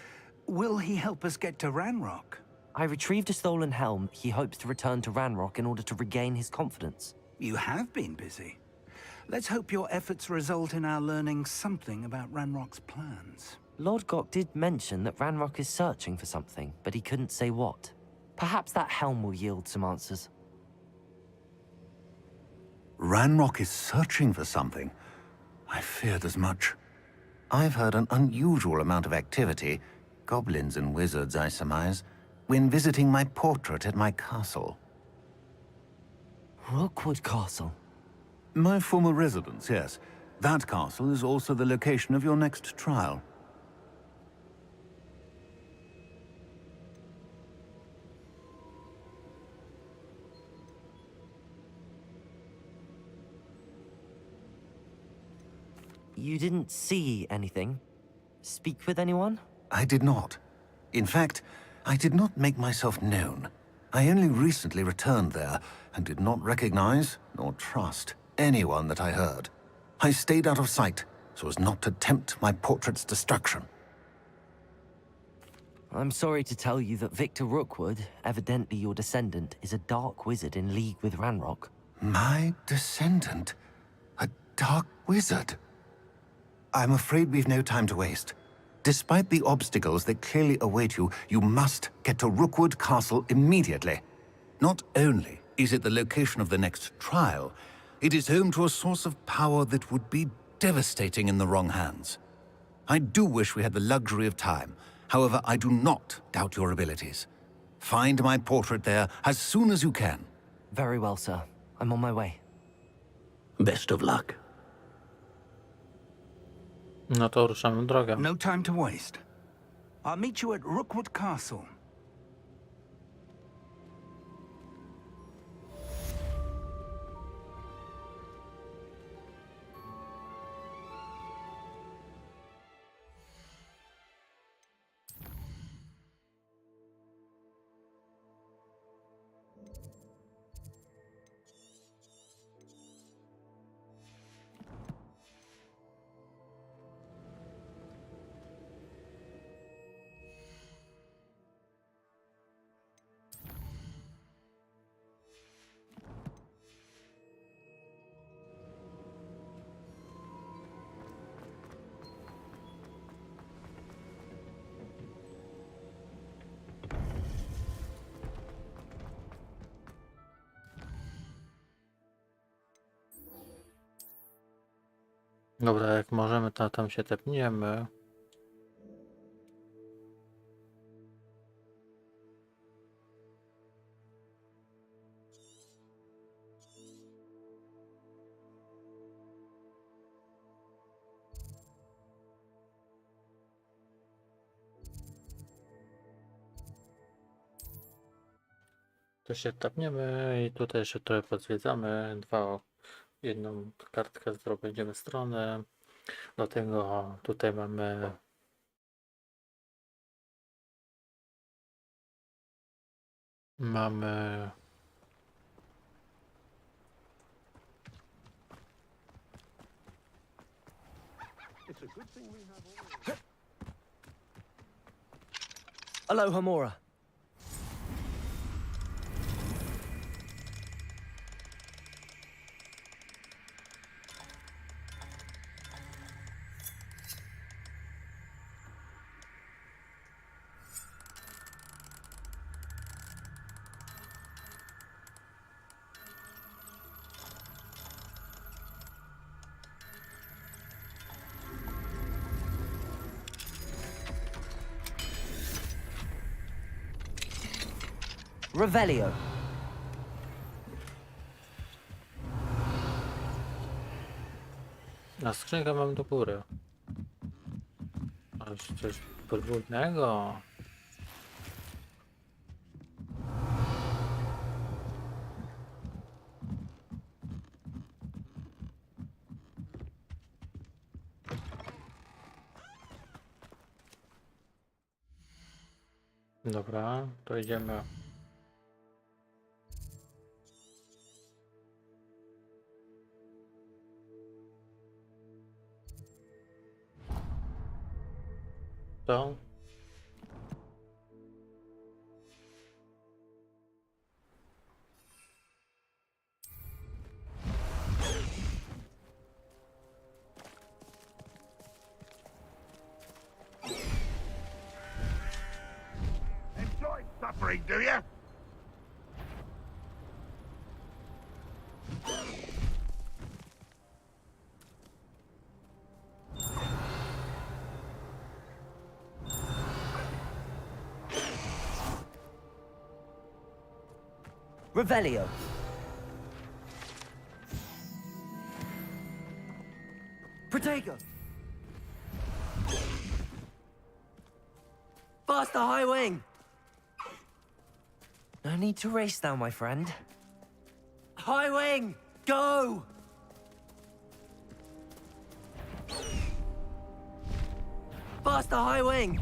will he help us get to Ranrock? I retrieved a stolen helm. He hopes to return to Ranrock in order to regain his confidence. You have been busy. Let's hope your efforts result in our learning something about Ranrock's plans. Lodgok did mention that Ranrock is searching for something, but he couldn't say what. Perhaps that helm will yield some answers. Ranrock is searching for something. I feared as much. I've heard an unusual amount of activity, goblins and wizards, I surmise, when visiting my portrait at my castle. Rookwood Castle? My former residence, yes. That castle is also the location of your next trial. You didn't see anything? Speak with anyone? I did not. In fact, I did not make myself known. I only recently returned there and did not recognize nor trust anyone that I heard. I stayed out of sight so as not to tempt my portrait's destruction. I'm sorry to tell you that Victor Rookwood, evidently your descendant, is a dark wizard in league with Ranrock. My descendant? A dark wizard? I'm afraid we've no time to waste. Despite the obstacles that clearly await you, you must get to Rookwood Castle immediately. Not only is it the location of the next trial, it is home to a source of power that would be devastating in the wrong hands. I do wish we had the luxury of time. However, I do not doubt your abilities. Find my portrait there as soon as you can. Very well, sir. I'm on my way. Best of luck. No to ruszamy w drogę. No time to waste. I'll meet you at Rookwood Castle. Dobra, jak możemy, to tam się tepniemy. To się tepniemy i tutaj jeszcze trochę pozwiedzamy. Jedną kartkę zdobędziemy stronę. Do tego tutaj mamy Aloha, Mora. Revelio. A skrzynkę mam do góry. A już coś podwójnego. Dobra, to idziemy. To? Enjoy suffering, do you? Revelio. Protego. Faster, high wing. No need to race now, my friend. High wing, go! Faster, high wing.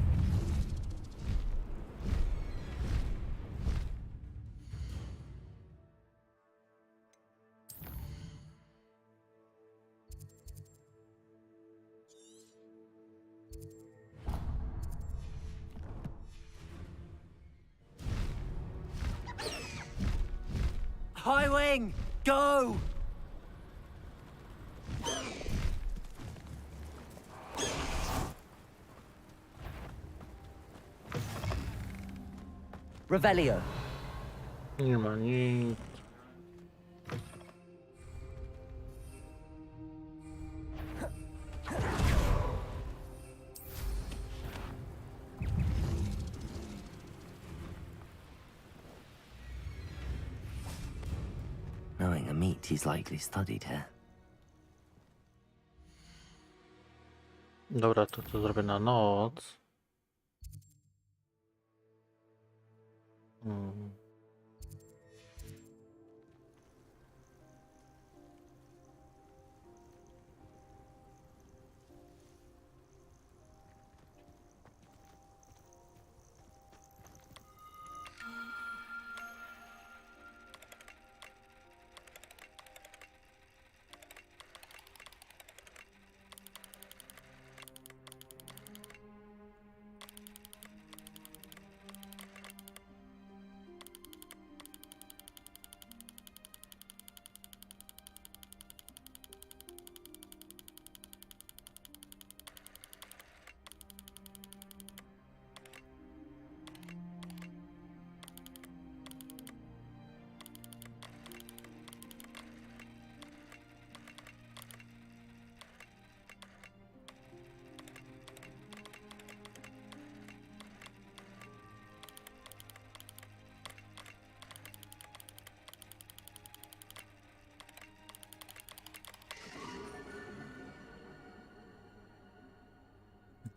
High wing, go! Revelio. Nie ma nic. Knowing a meat, he's likely studied here. Dobra, to zrobię na noc.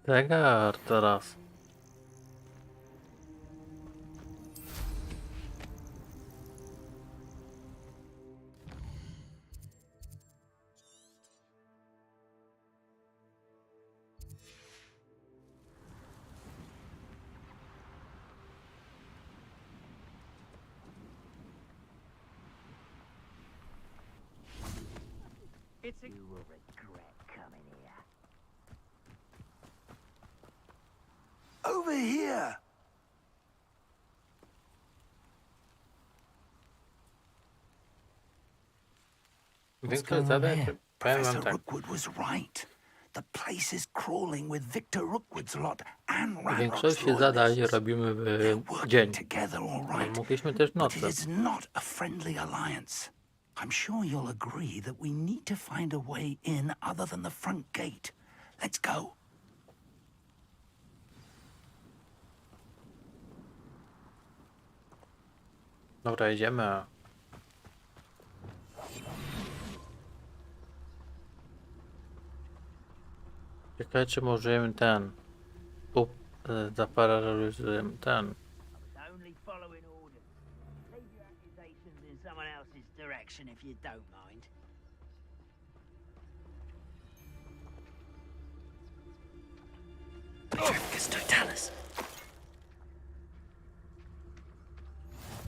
Zegar teraz. You will regret coming here. Over here! Większość zadań, powiem wam Professor tak. Rookwood was right. The place is crawling with Victor Rookwood's lot and Ranrock's Większość law zadań lists. robimy w Working dzień. together, all No, right. mogliśmy też But it nocą. is not a friendly alliance. I'm sure you'll agree that we need to find a way in other than the front gate. Let's go. Dobra, idziemy. Ciekawe, czy możemy zaparaliżujemy ten. Only following orders. Leave your accusations in someone else's direction if you don't mind.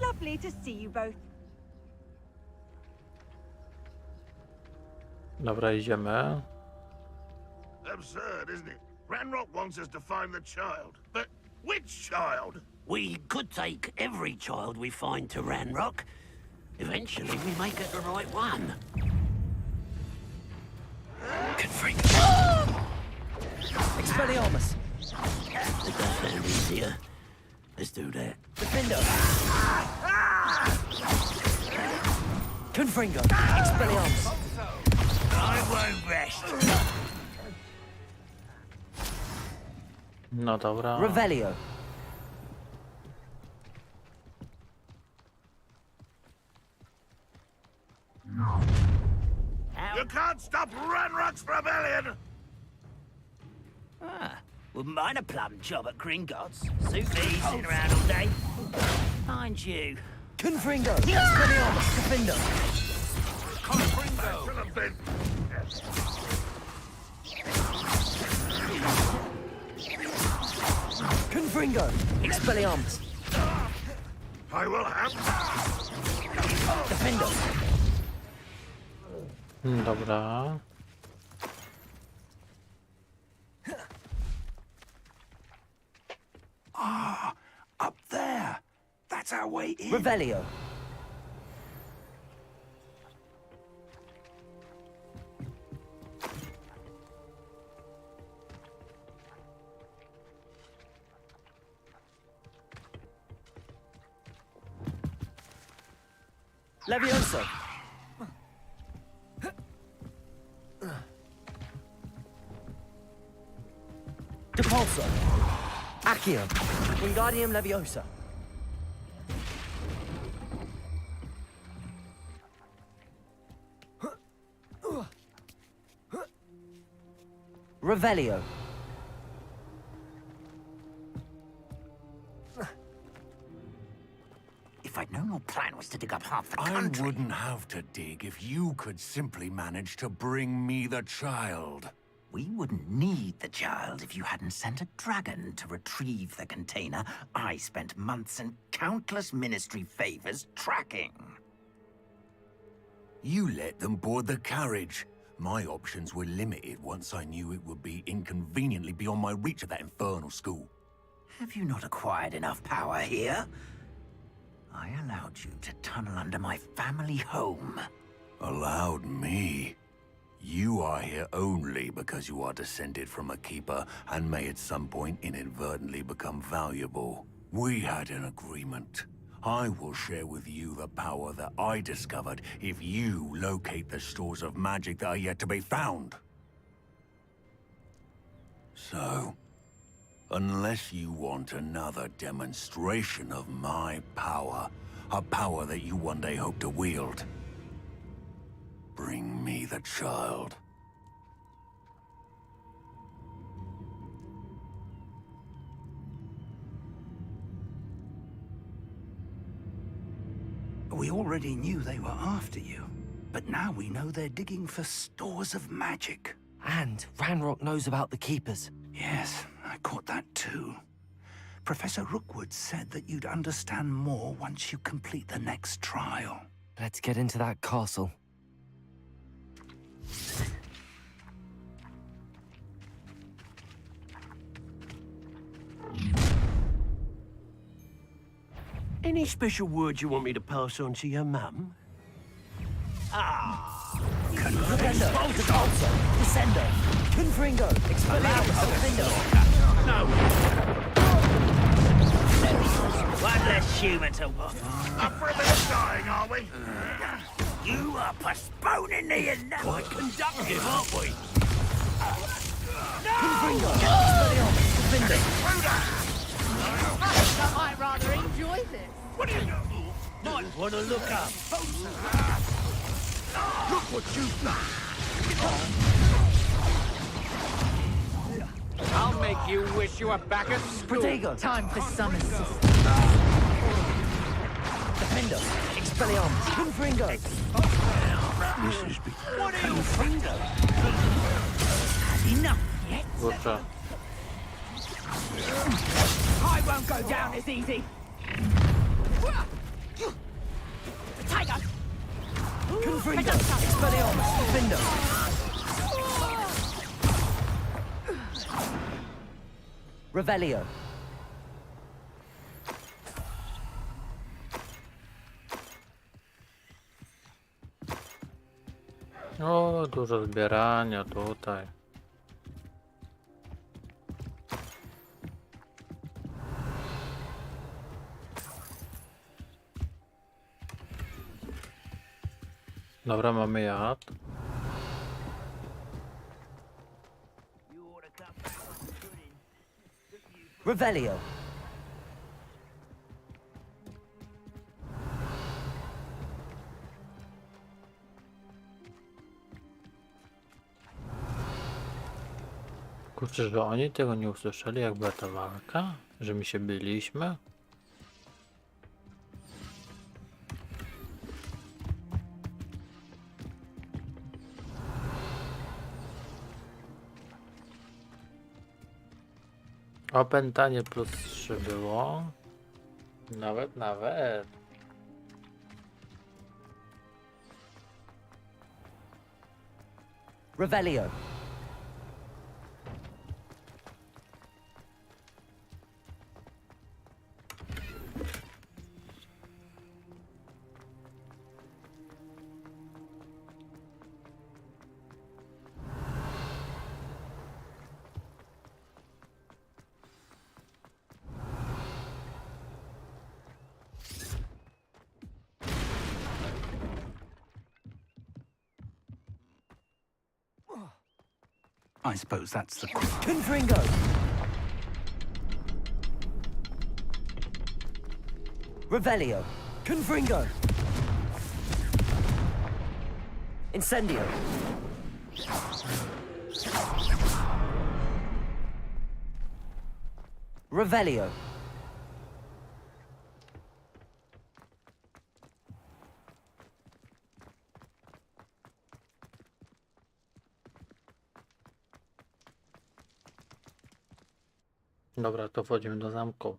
Lovely to see you both. Dobra, idziemy. Absurd, isn't it? Ranrock wants us to find the child. But which child? We could take every child we find to Ranrock. Eventually, we make it the right one. Expelliarmus. If that sound easier, let's do that. Defendo. Confringo. Expelliarmus. I won't rest. No dobra. Revelio. You can't stop Ranrock's rebellion! Wouldn't mind a plum job at Gringotts. Suit me, sitting around all day. Mind you. Confringo. Expelliarmus. Defendo. Should have been. Confringo. Expelliarmus. I will have. Defendo. Dobra. Ah, up there. That's our way in. Revelio. Levioso. Depulso. Accio. Wingardium Leviosa. Revelio. If I'd known your plan was to dig up half the I country... wouldn't have to dig if you could simply manage to bring me the child. We wouldn't need the child if you hadn't sent a dragon to retrieve the container I spent months and countless ministry favors tracking. You let them board the carriage. My options were limited once I knew it would be inconveniently beyond my reach at that infernal school. Have you not acquired enough power here? I allowed you to tunnel under my family home. Allowed me? You are here only because you are descended from a keeper and may at some point inadvertently become valuable. We had an agreement. I will share with you the power that I discovered if you locate the stores of magic that are yet to be found. So, unless you want another demonstration of my power, a power that you one day hope to wield, bring me the child. We already knew they were after you, but now we know they're digging for stores of magic. And Ranrock knows about the Keepers. Yes, I caught that too. Professor Rookwood said that you'd understand more once you complete the next trial. Let's get into that castle. Any special words you want me to pass on to your mum? Defendo, Depulso, Descendo, Confringo, Expelliarmus, Defendo. No! One less human to watch. Up for a bit of dying, are we? You are postponing the enough. Quite conductive, aren't we? Confringo, Expelliarmus, Defendo. I might rather enjoy this. What do you know? Might want to look up. Look what you've done. I'll make you wish you were back at school. Protego. Time for some assistance. Defendo, Expelliarmus, Confringo. This is what are you Confringo? Enough yet? Kurczę. I won't go down as easy. Tiger. Confringo, Expelliarmus, Defendo. Revelio. O, dużo zbierania tutaj. Dobra, mamy jad. Revelio. Kurczę, że oni tego nie usłyszeli, jak była ta walka? Że my się byliśmy? Opętanie plus 3 było. Nawet. Revelio. I suppose that's the... Confringo! Revelio. Confringo. Incendio. Revelio. Dobra, to wchodzimy do zamku.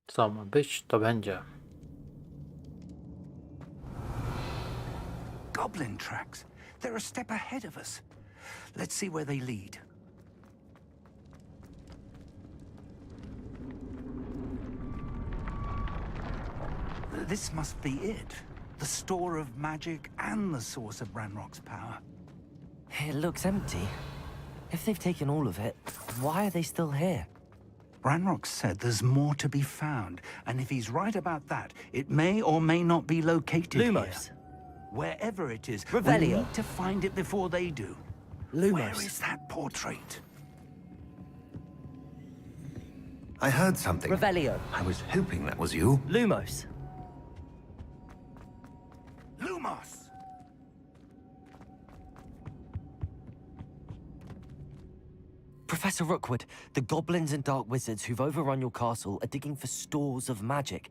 Co ma być, to będzie. Goblin tracks. They're a step ahead of us. Let's see where they lead. This must be it. The store of magic and the source of Ranrock's power. It looks empty. If they've taken all of it, why are they still here? Ranrock said there's more to be found, and if he's right about that, it may or may not be located Lumos. here. Wherever it is, Revelio. we need to find it before they do. Lumos. Where is that portrait? I heard something. Revelio. I was hoping that was you. Lumos. Lumos! Professor Rookwood, the goblins and dark wizards who've overrun your castle are digging for stores of magic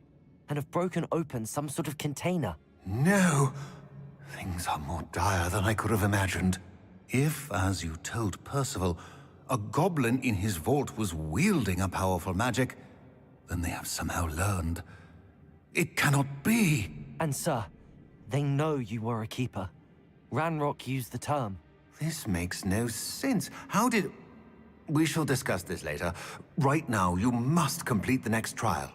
and have broken open some sort of container. No! Things are more dire than I could have imagined. If, as you told Percival, a goblin in his vault was wielding a powerful magic, then they have somehow learned. It cannot be! And sir, they know you were a keeper. Ranrock used the term. This makes no sense. How did... We shall discuss this later. Right now, you must complete the next trial.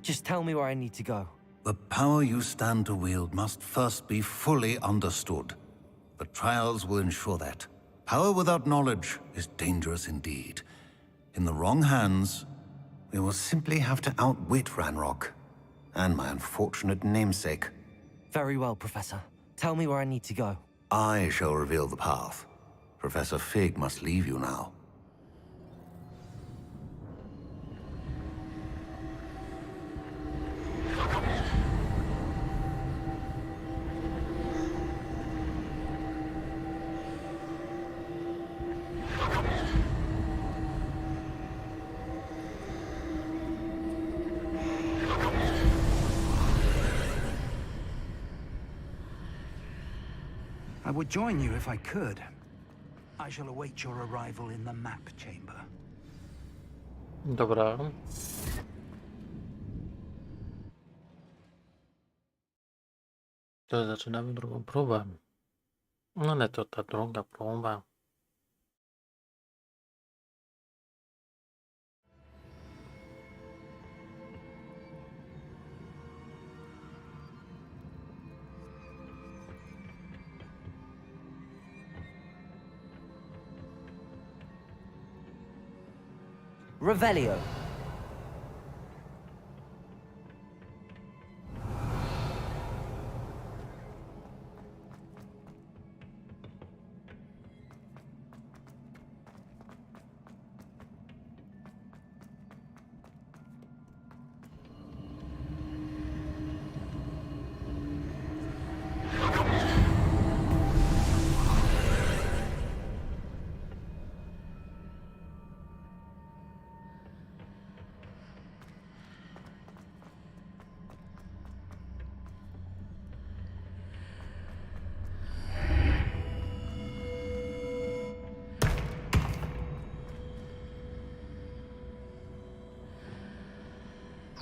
Just tell me where I need to go. The power you stand to wield must first be fully understood. The trials will ensure that. Power without knowledge is dangerous indeed. In the wrong hands, we will simply have to outwit Ranrock and my unfortunate namesake. Very well, Professor. Tell me where I need to go. I shall reveal the path. Professor Fig must leave you now. I would join you if I could. I shall await your arrival in the map chamber. Dobra. To zaczynamy drugą próbę. No ale to ta druga próba. Revelio.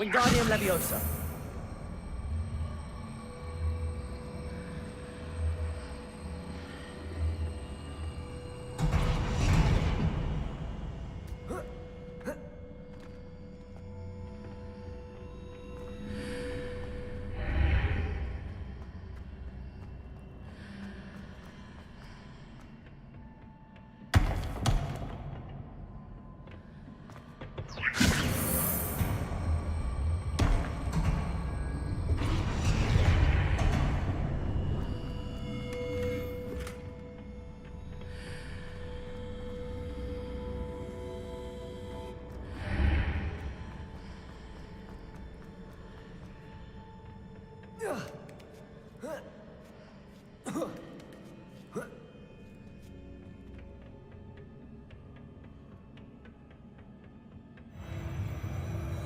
Wingardium Leviosa.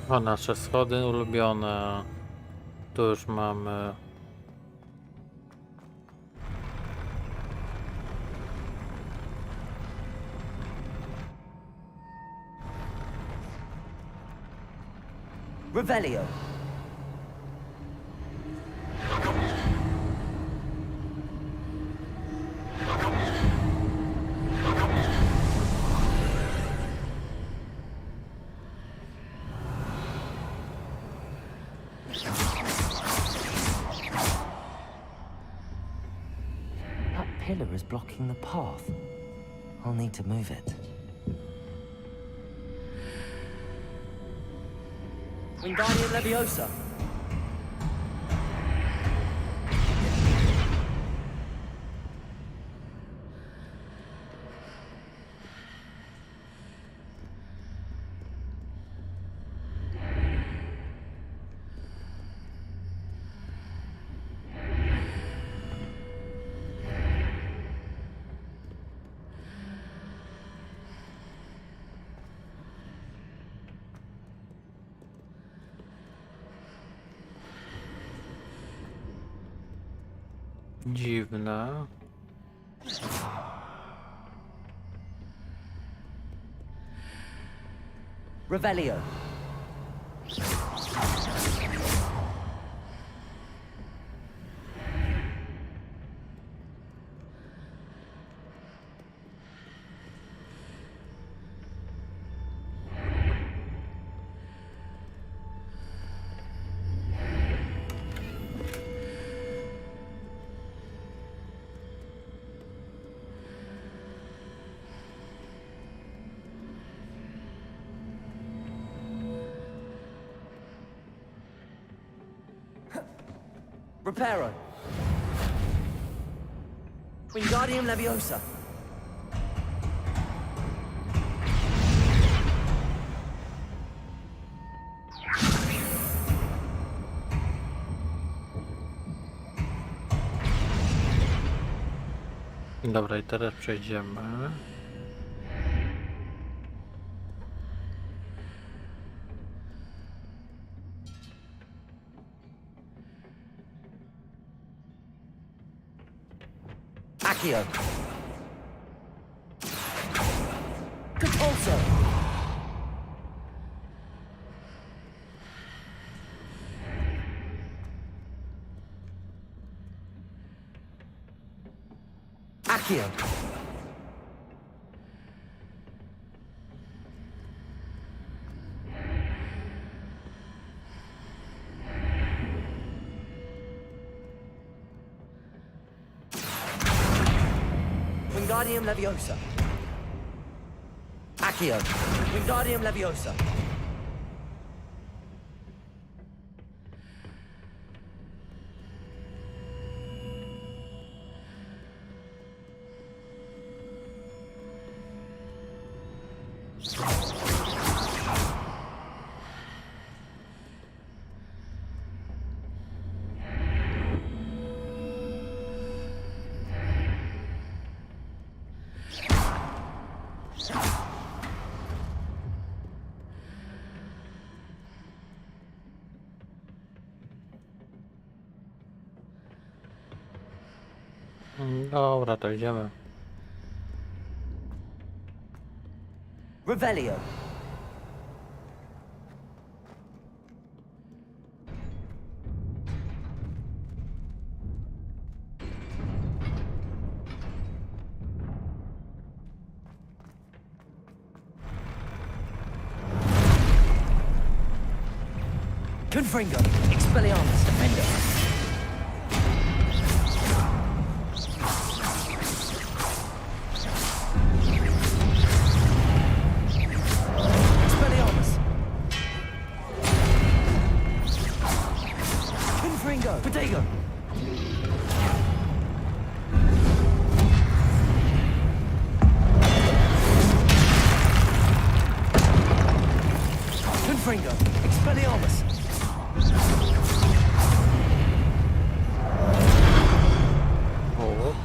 O, nasze schody ulubione. Tu już mamy. Revelio. That pillar is blocking the path. I'll need to move it. Wingardium Leviosa. Dziwne. Revelio. Reparo. Wingardium Leviosa. Dobra, i teraz przejdziemy. Accio. Compulso. Accio. Wingardium Leviosa. Accio. Wingardium Leviosa. Dobra, to idziemy. Revelio. Confringo. Expelliarmus Defender. Potato! Confringo! Expelliarmus! Oh.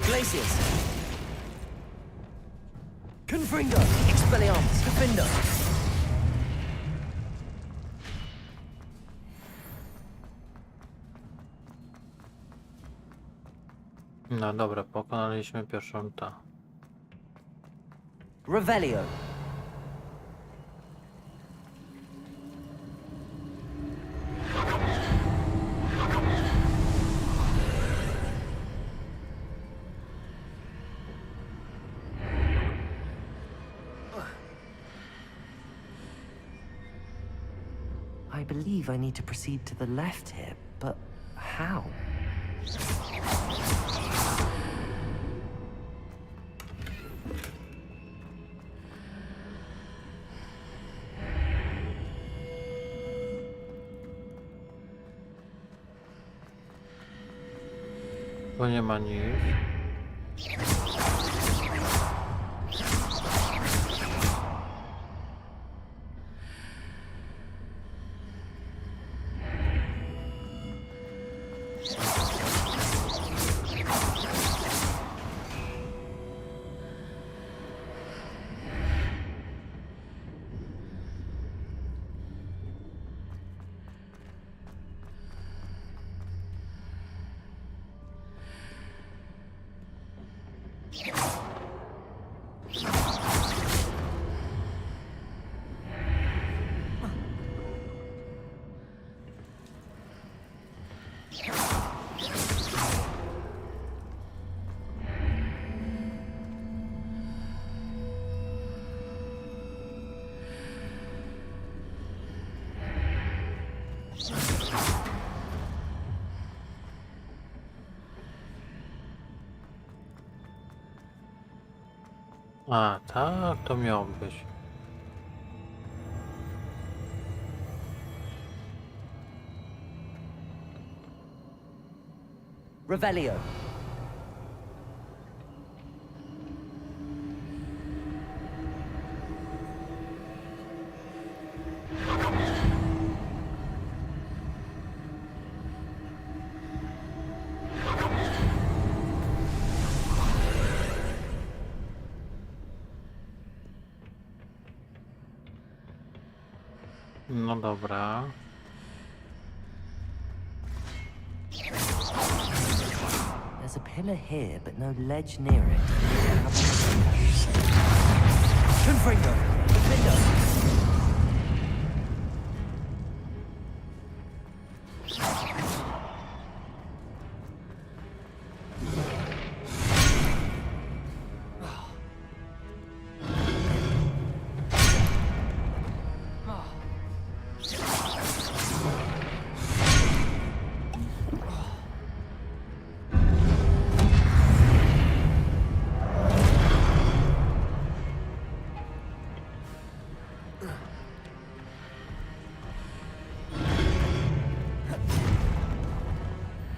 Glacius! Confringo! Expelliarmus! Defender! No dobra, pokonaliśmy pierwszą ta. Revelio. I believe I need to proceed to the left here, but how? Bo nie ma nic. A, tak, to miało być. Revelio. No dobra. There's a pillar here, but no ledge near it. Confringo! Defendo!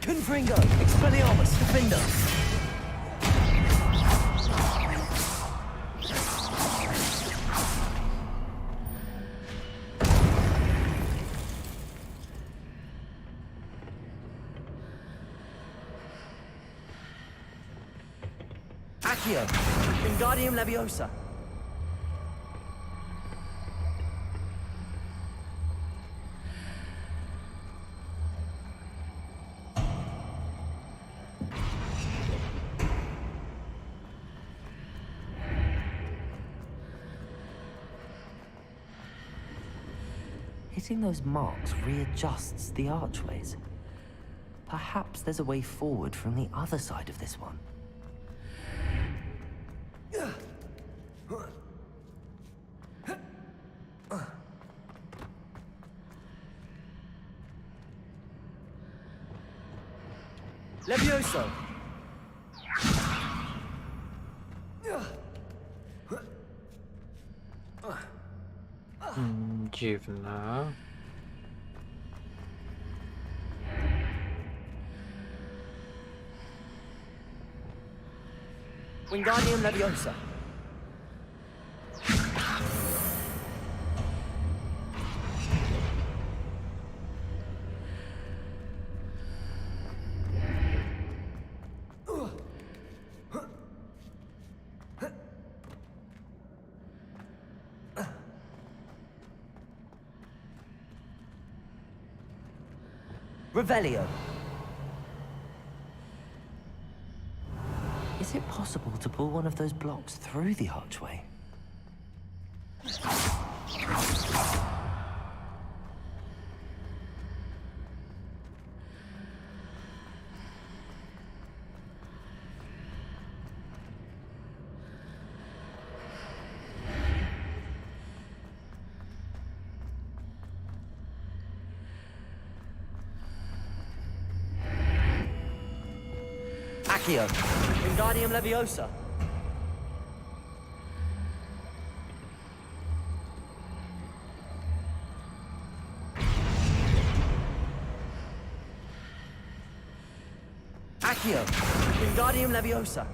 Confringo! Expelliarmus! Defendo! Accio! Wingardium Leviosa! Hitting those marks readjusts the archways. Perhaps there's a way forward from the other side of this one. Levioso! Dziwne. Wingardium Leviosa! Revelio. Is it possible to pull one of those blocks through the archway? Accio, Wingardium Leviosa. Accio, Wingardium Leviosa.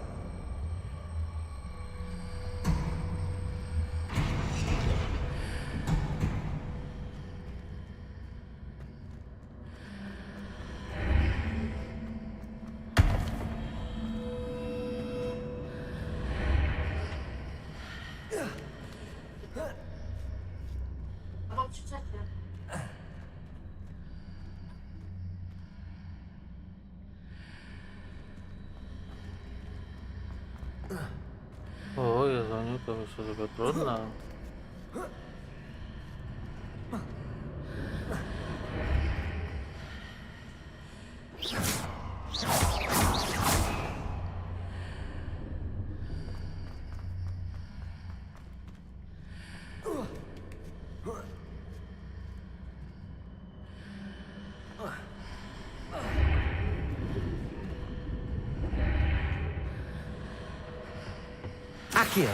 O Jezu, to jest trochę trudne. Accio.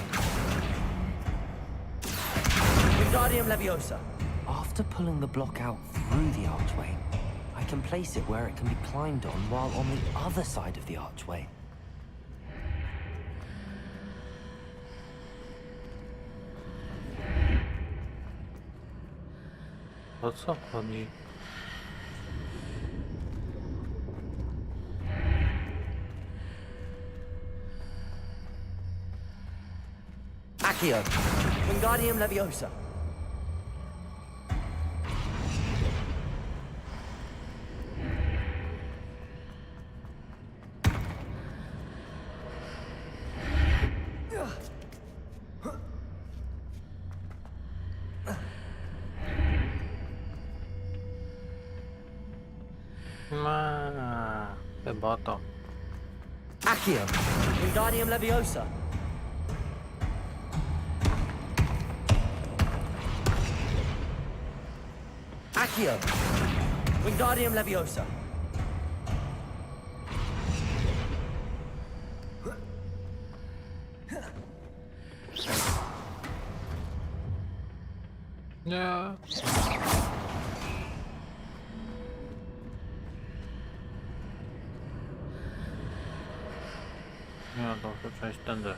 Wingardium Leviosa. After pulling the block out through the archway, I can place it where it can be climbed on while on the other side of the archway. O co chodzi? Accio. Wingardium Leviosa. Chyba to. Accio. Wingardium Leviosa. Accio. Wingardium Leviosa. Nie. Nie, to muszę przejść tędy.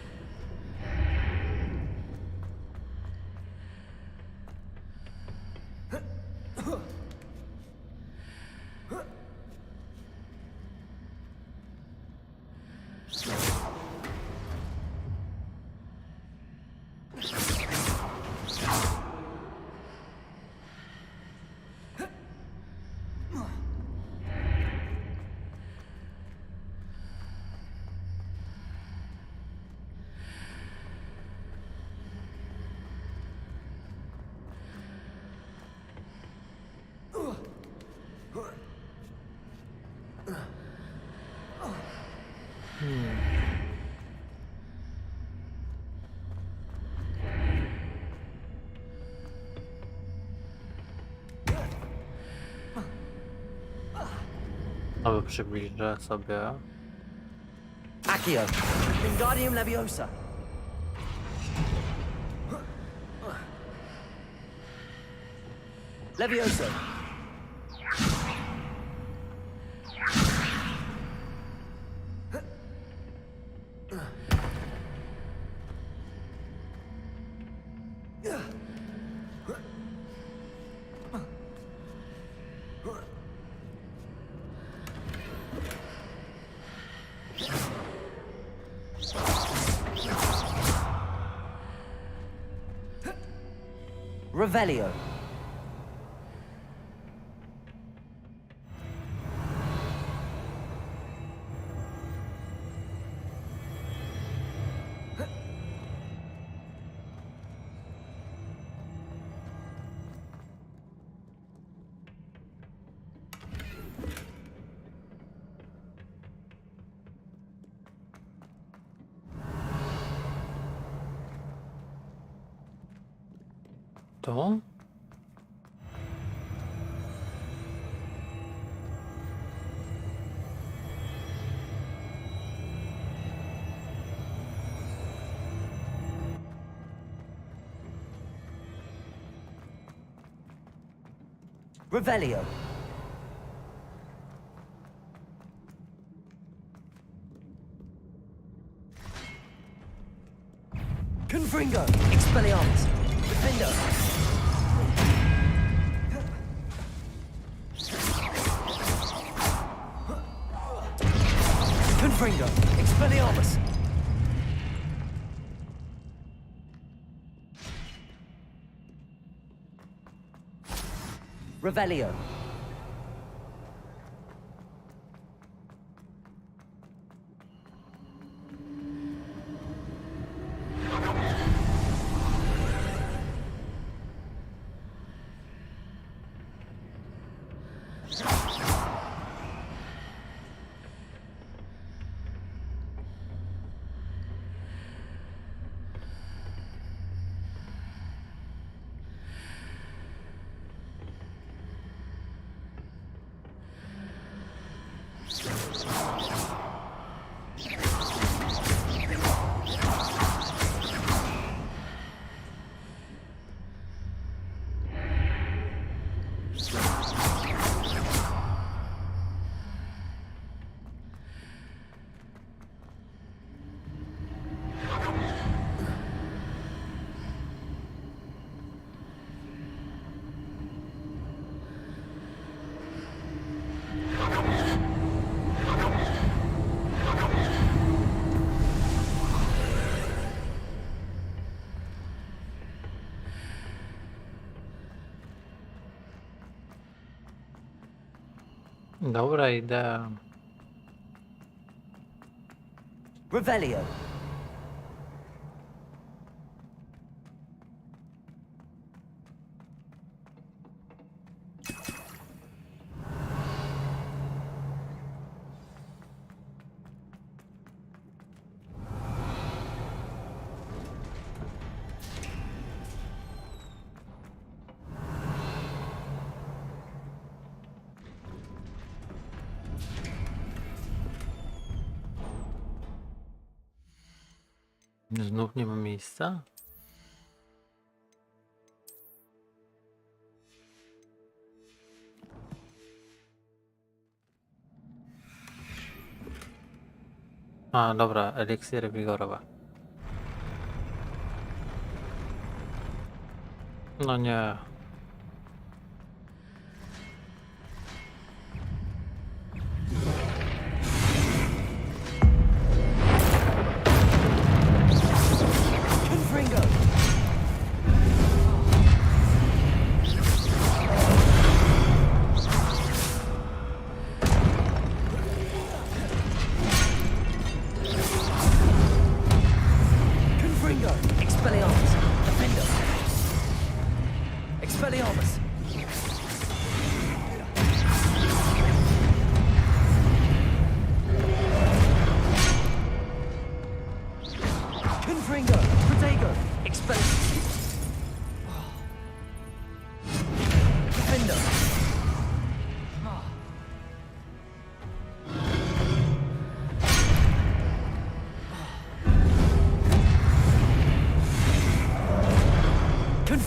Aby przybliżę sobie. Accio. Wingardium Leviosa. Leviosa. Revelio. To? Revelio. Confringo. Expelliarmus. Defendo. Confringo. Expelliarmus. Revelio. Dobra idea. Revelio. Znów nie ma miejsca? A, dobra, eliksiry wigorowe. No nie.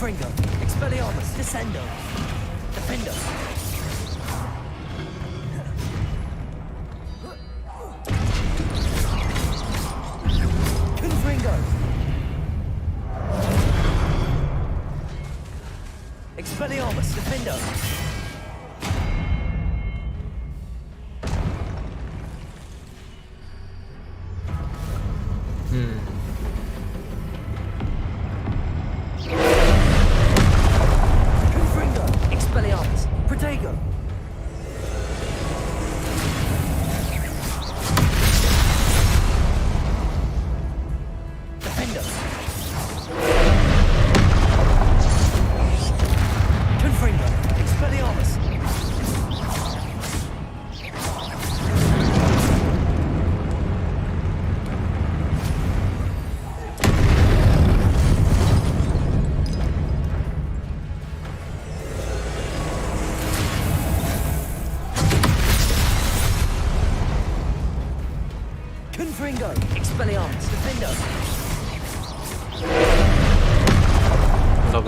Confringo, Expelliarmus, Descendo, Defendo. Confringo. Expelliarmus, Defendo.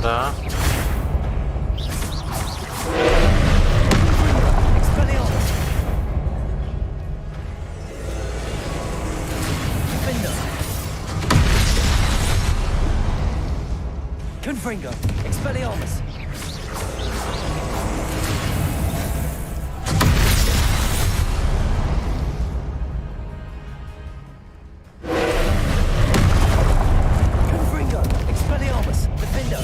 Dobra. Confringo, Expelliarmus. Confringo, Expelliarmus, Defendo.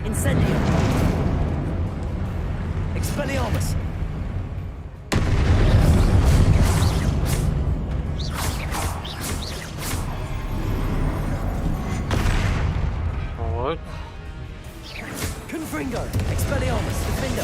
Incendio! Expelliarmus! Oj. Confringo! Expelliarmus! Defendo!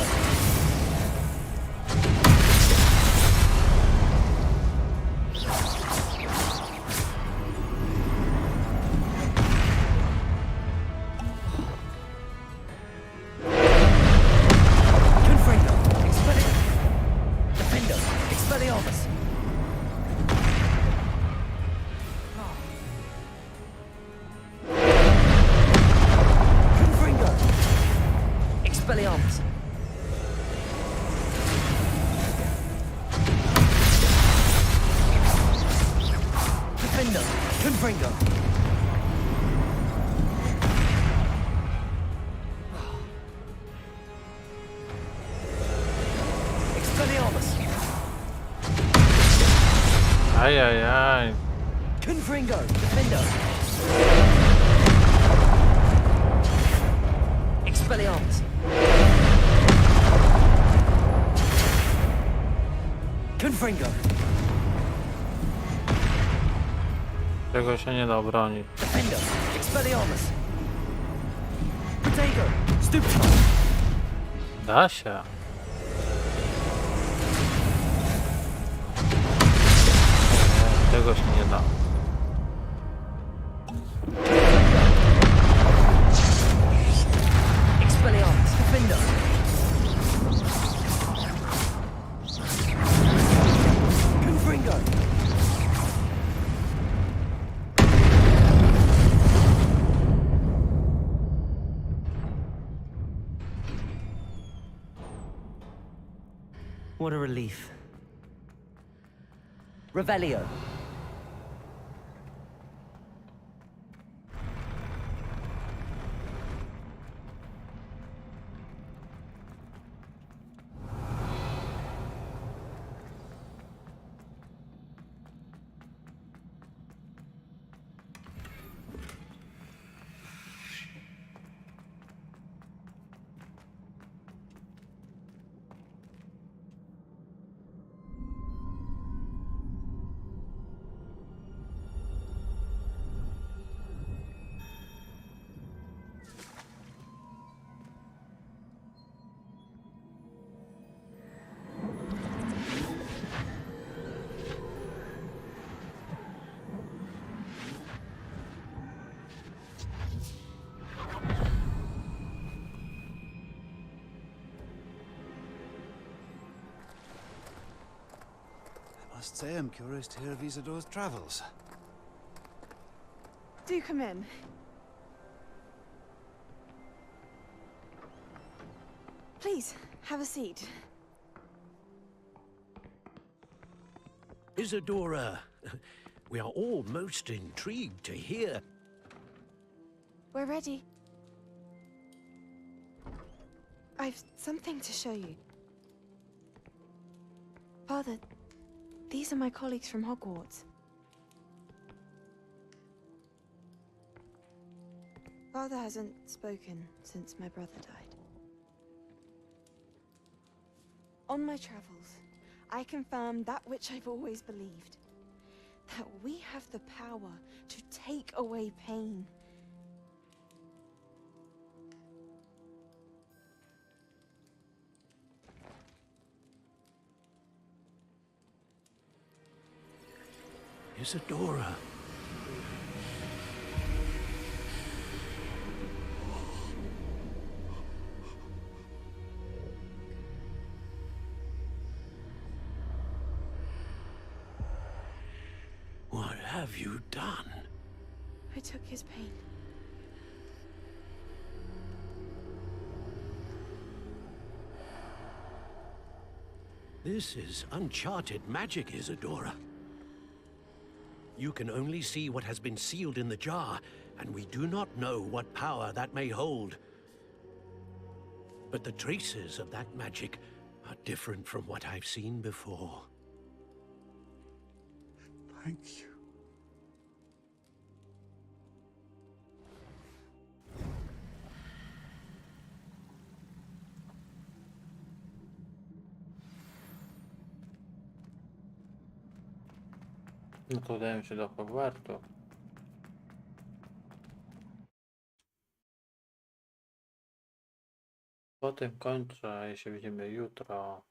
Expelliarmus! Defendo! Confringo! Expelliarmus! Aj, aj, aj. Confringo! Defendo! Expelliarmus! Confringo! Tego się nie da obronić. Defendo! Expelliarmus! Protego! Stupid! Da się. Tego się nie da. Expelliarmus! Defendo! Confringo! What a relief. Revelio. I must say I'm curious to hear of Isidore's travels. Do come in. Please, have a seat. Isadora, we are all most intrigued to hear. We're ready. I've something to show you. Father, these are my colleagues from Hogwarts. Father hasn't spoken since my brother died. On my travels, I confirmed that which I've always believed. That we have the power to take away pain. Isadora, have you done? I took his pain. This is uncharted magic, Isadora. You can only see what has been sealed in the jar, and we do not know what power that may hold. But the traces of that magic are different from what I've seen before. Thank you. No to udajemy się do Hogwartu. Po tym kończę i się widzimy jutro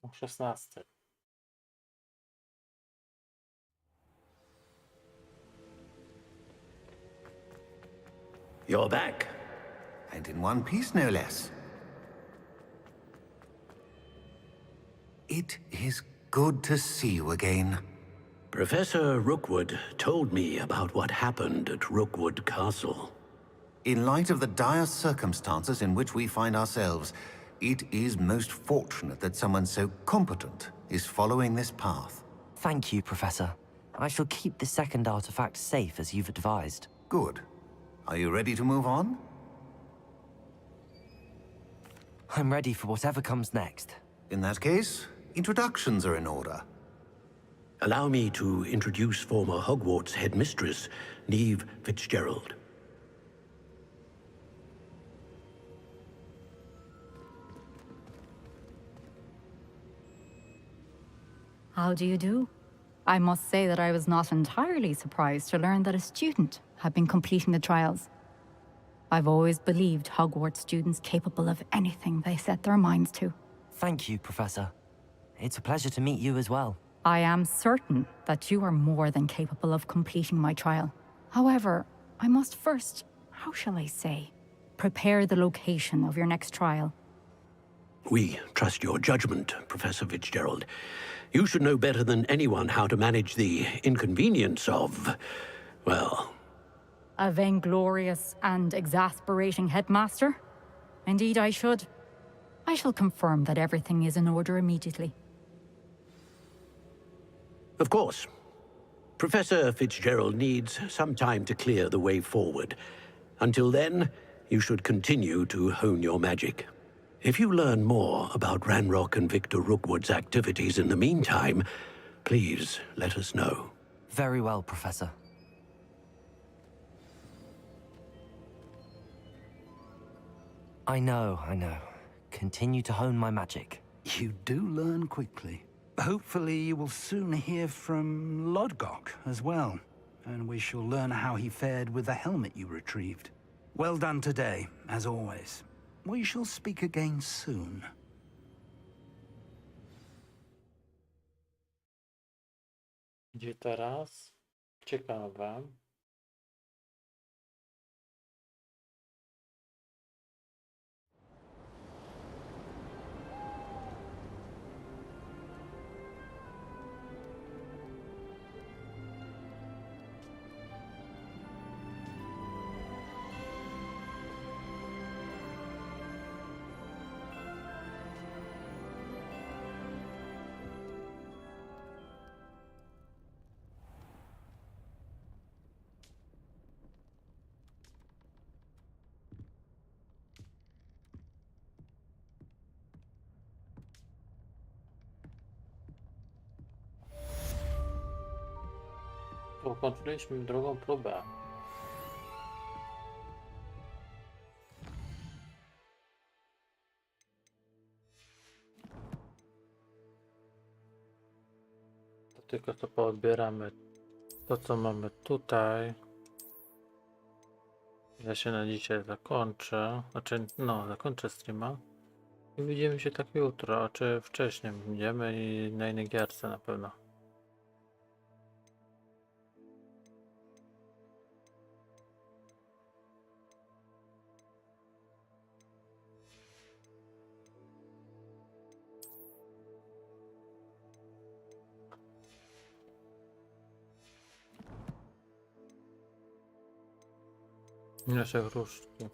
o 16. You're back. And in one piece, no less. It is good to see you again. Professor Rookwood told me about what happened at Rookwood Castle. In light of the dire circumstances in which we find ourselves, it is most fortunate that someone so competent is following this path. Thank you, Professor. I shall keep the second artifact safe as you've advised. Good. Are you ready to move on? I'm ready for whatever comes next. In that case, introductions are in order. Allow me to introduce former Hogwarts headmistress, Neve Fitzgerald. How do you do? I must say that I was not entirely surprised to learn that a student had been completing the trials. I've always believed Hogwarts students capable of anything they set their minds to. Thank you, Professor. It's a pleasure to meet you as well. I am certain that you are more than capable of completing my trial. However, I must first, how shall I say, prepare the location of your next trial. We trust your judgment, Professor Fitzgerald. You should know better than anyone how to manage the inconvenience of, well... A vainglorious and exasperating headmaster? Indeed I should. I shall confirm that everything is in order immediately. Of course. Professor Fitzgerald needs some time to clear the way forward. Until then, you should continue to hone your magic. If you learn more about Ranrock and Victor Rookwood's activities in the meantime, please let us know. Very well, Professor. I know. Continue to hone my magic. You do learn quickly. Hopefully you will soon hear from Lodgok as well, and we shall learn how he fared with the helmet you retrieved. Well done today, as always. We shall speak again soon. Gdzie teraz? Ciekawe. Ukończyliśmy drugą próbę. To tylko to poodbieramy to, co mamy tutaj. Ja się na dzisiaj zakończę. Znaczy, no, zakończę streama. I widzimy się tak jutro, czy wcześniej będziemy i na innej gierce na pewno. Nasze chruszki.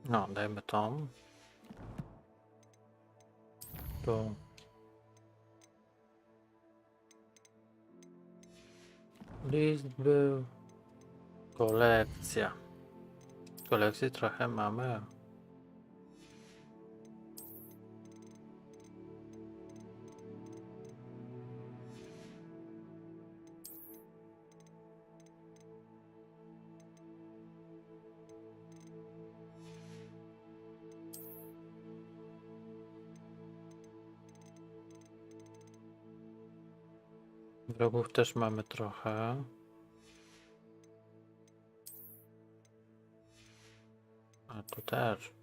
No, dajmy tą. Tu. List był. Kolekcja. Kolekcji trochę mamy. Wrogów też mamy trochę. A tu też.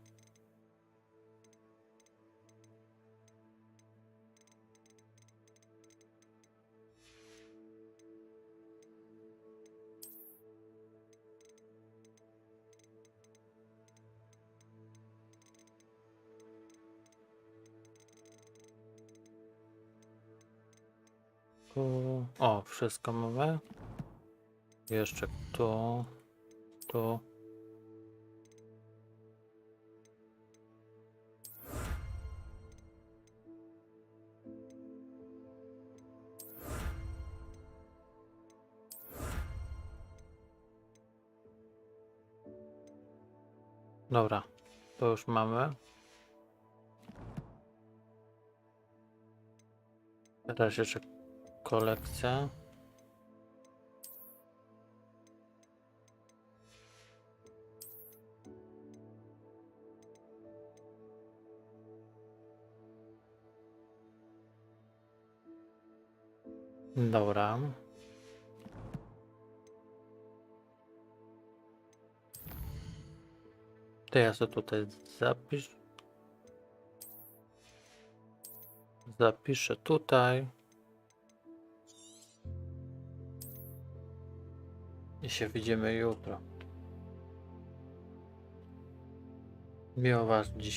Tu. O, wszystko mamy. Jeszcze tu. Tu. Dobra, to już mamy. Teraz jeszcze kolekcja. Dobra. To ja sobie tutaj zapiszę tutaj. I się widzimy jutro. Miło Was dzisiaj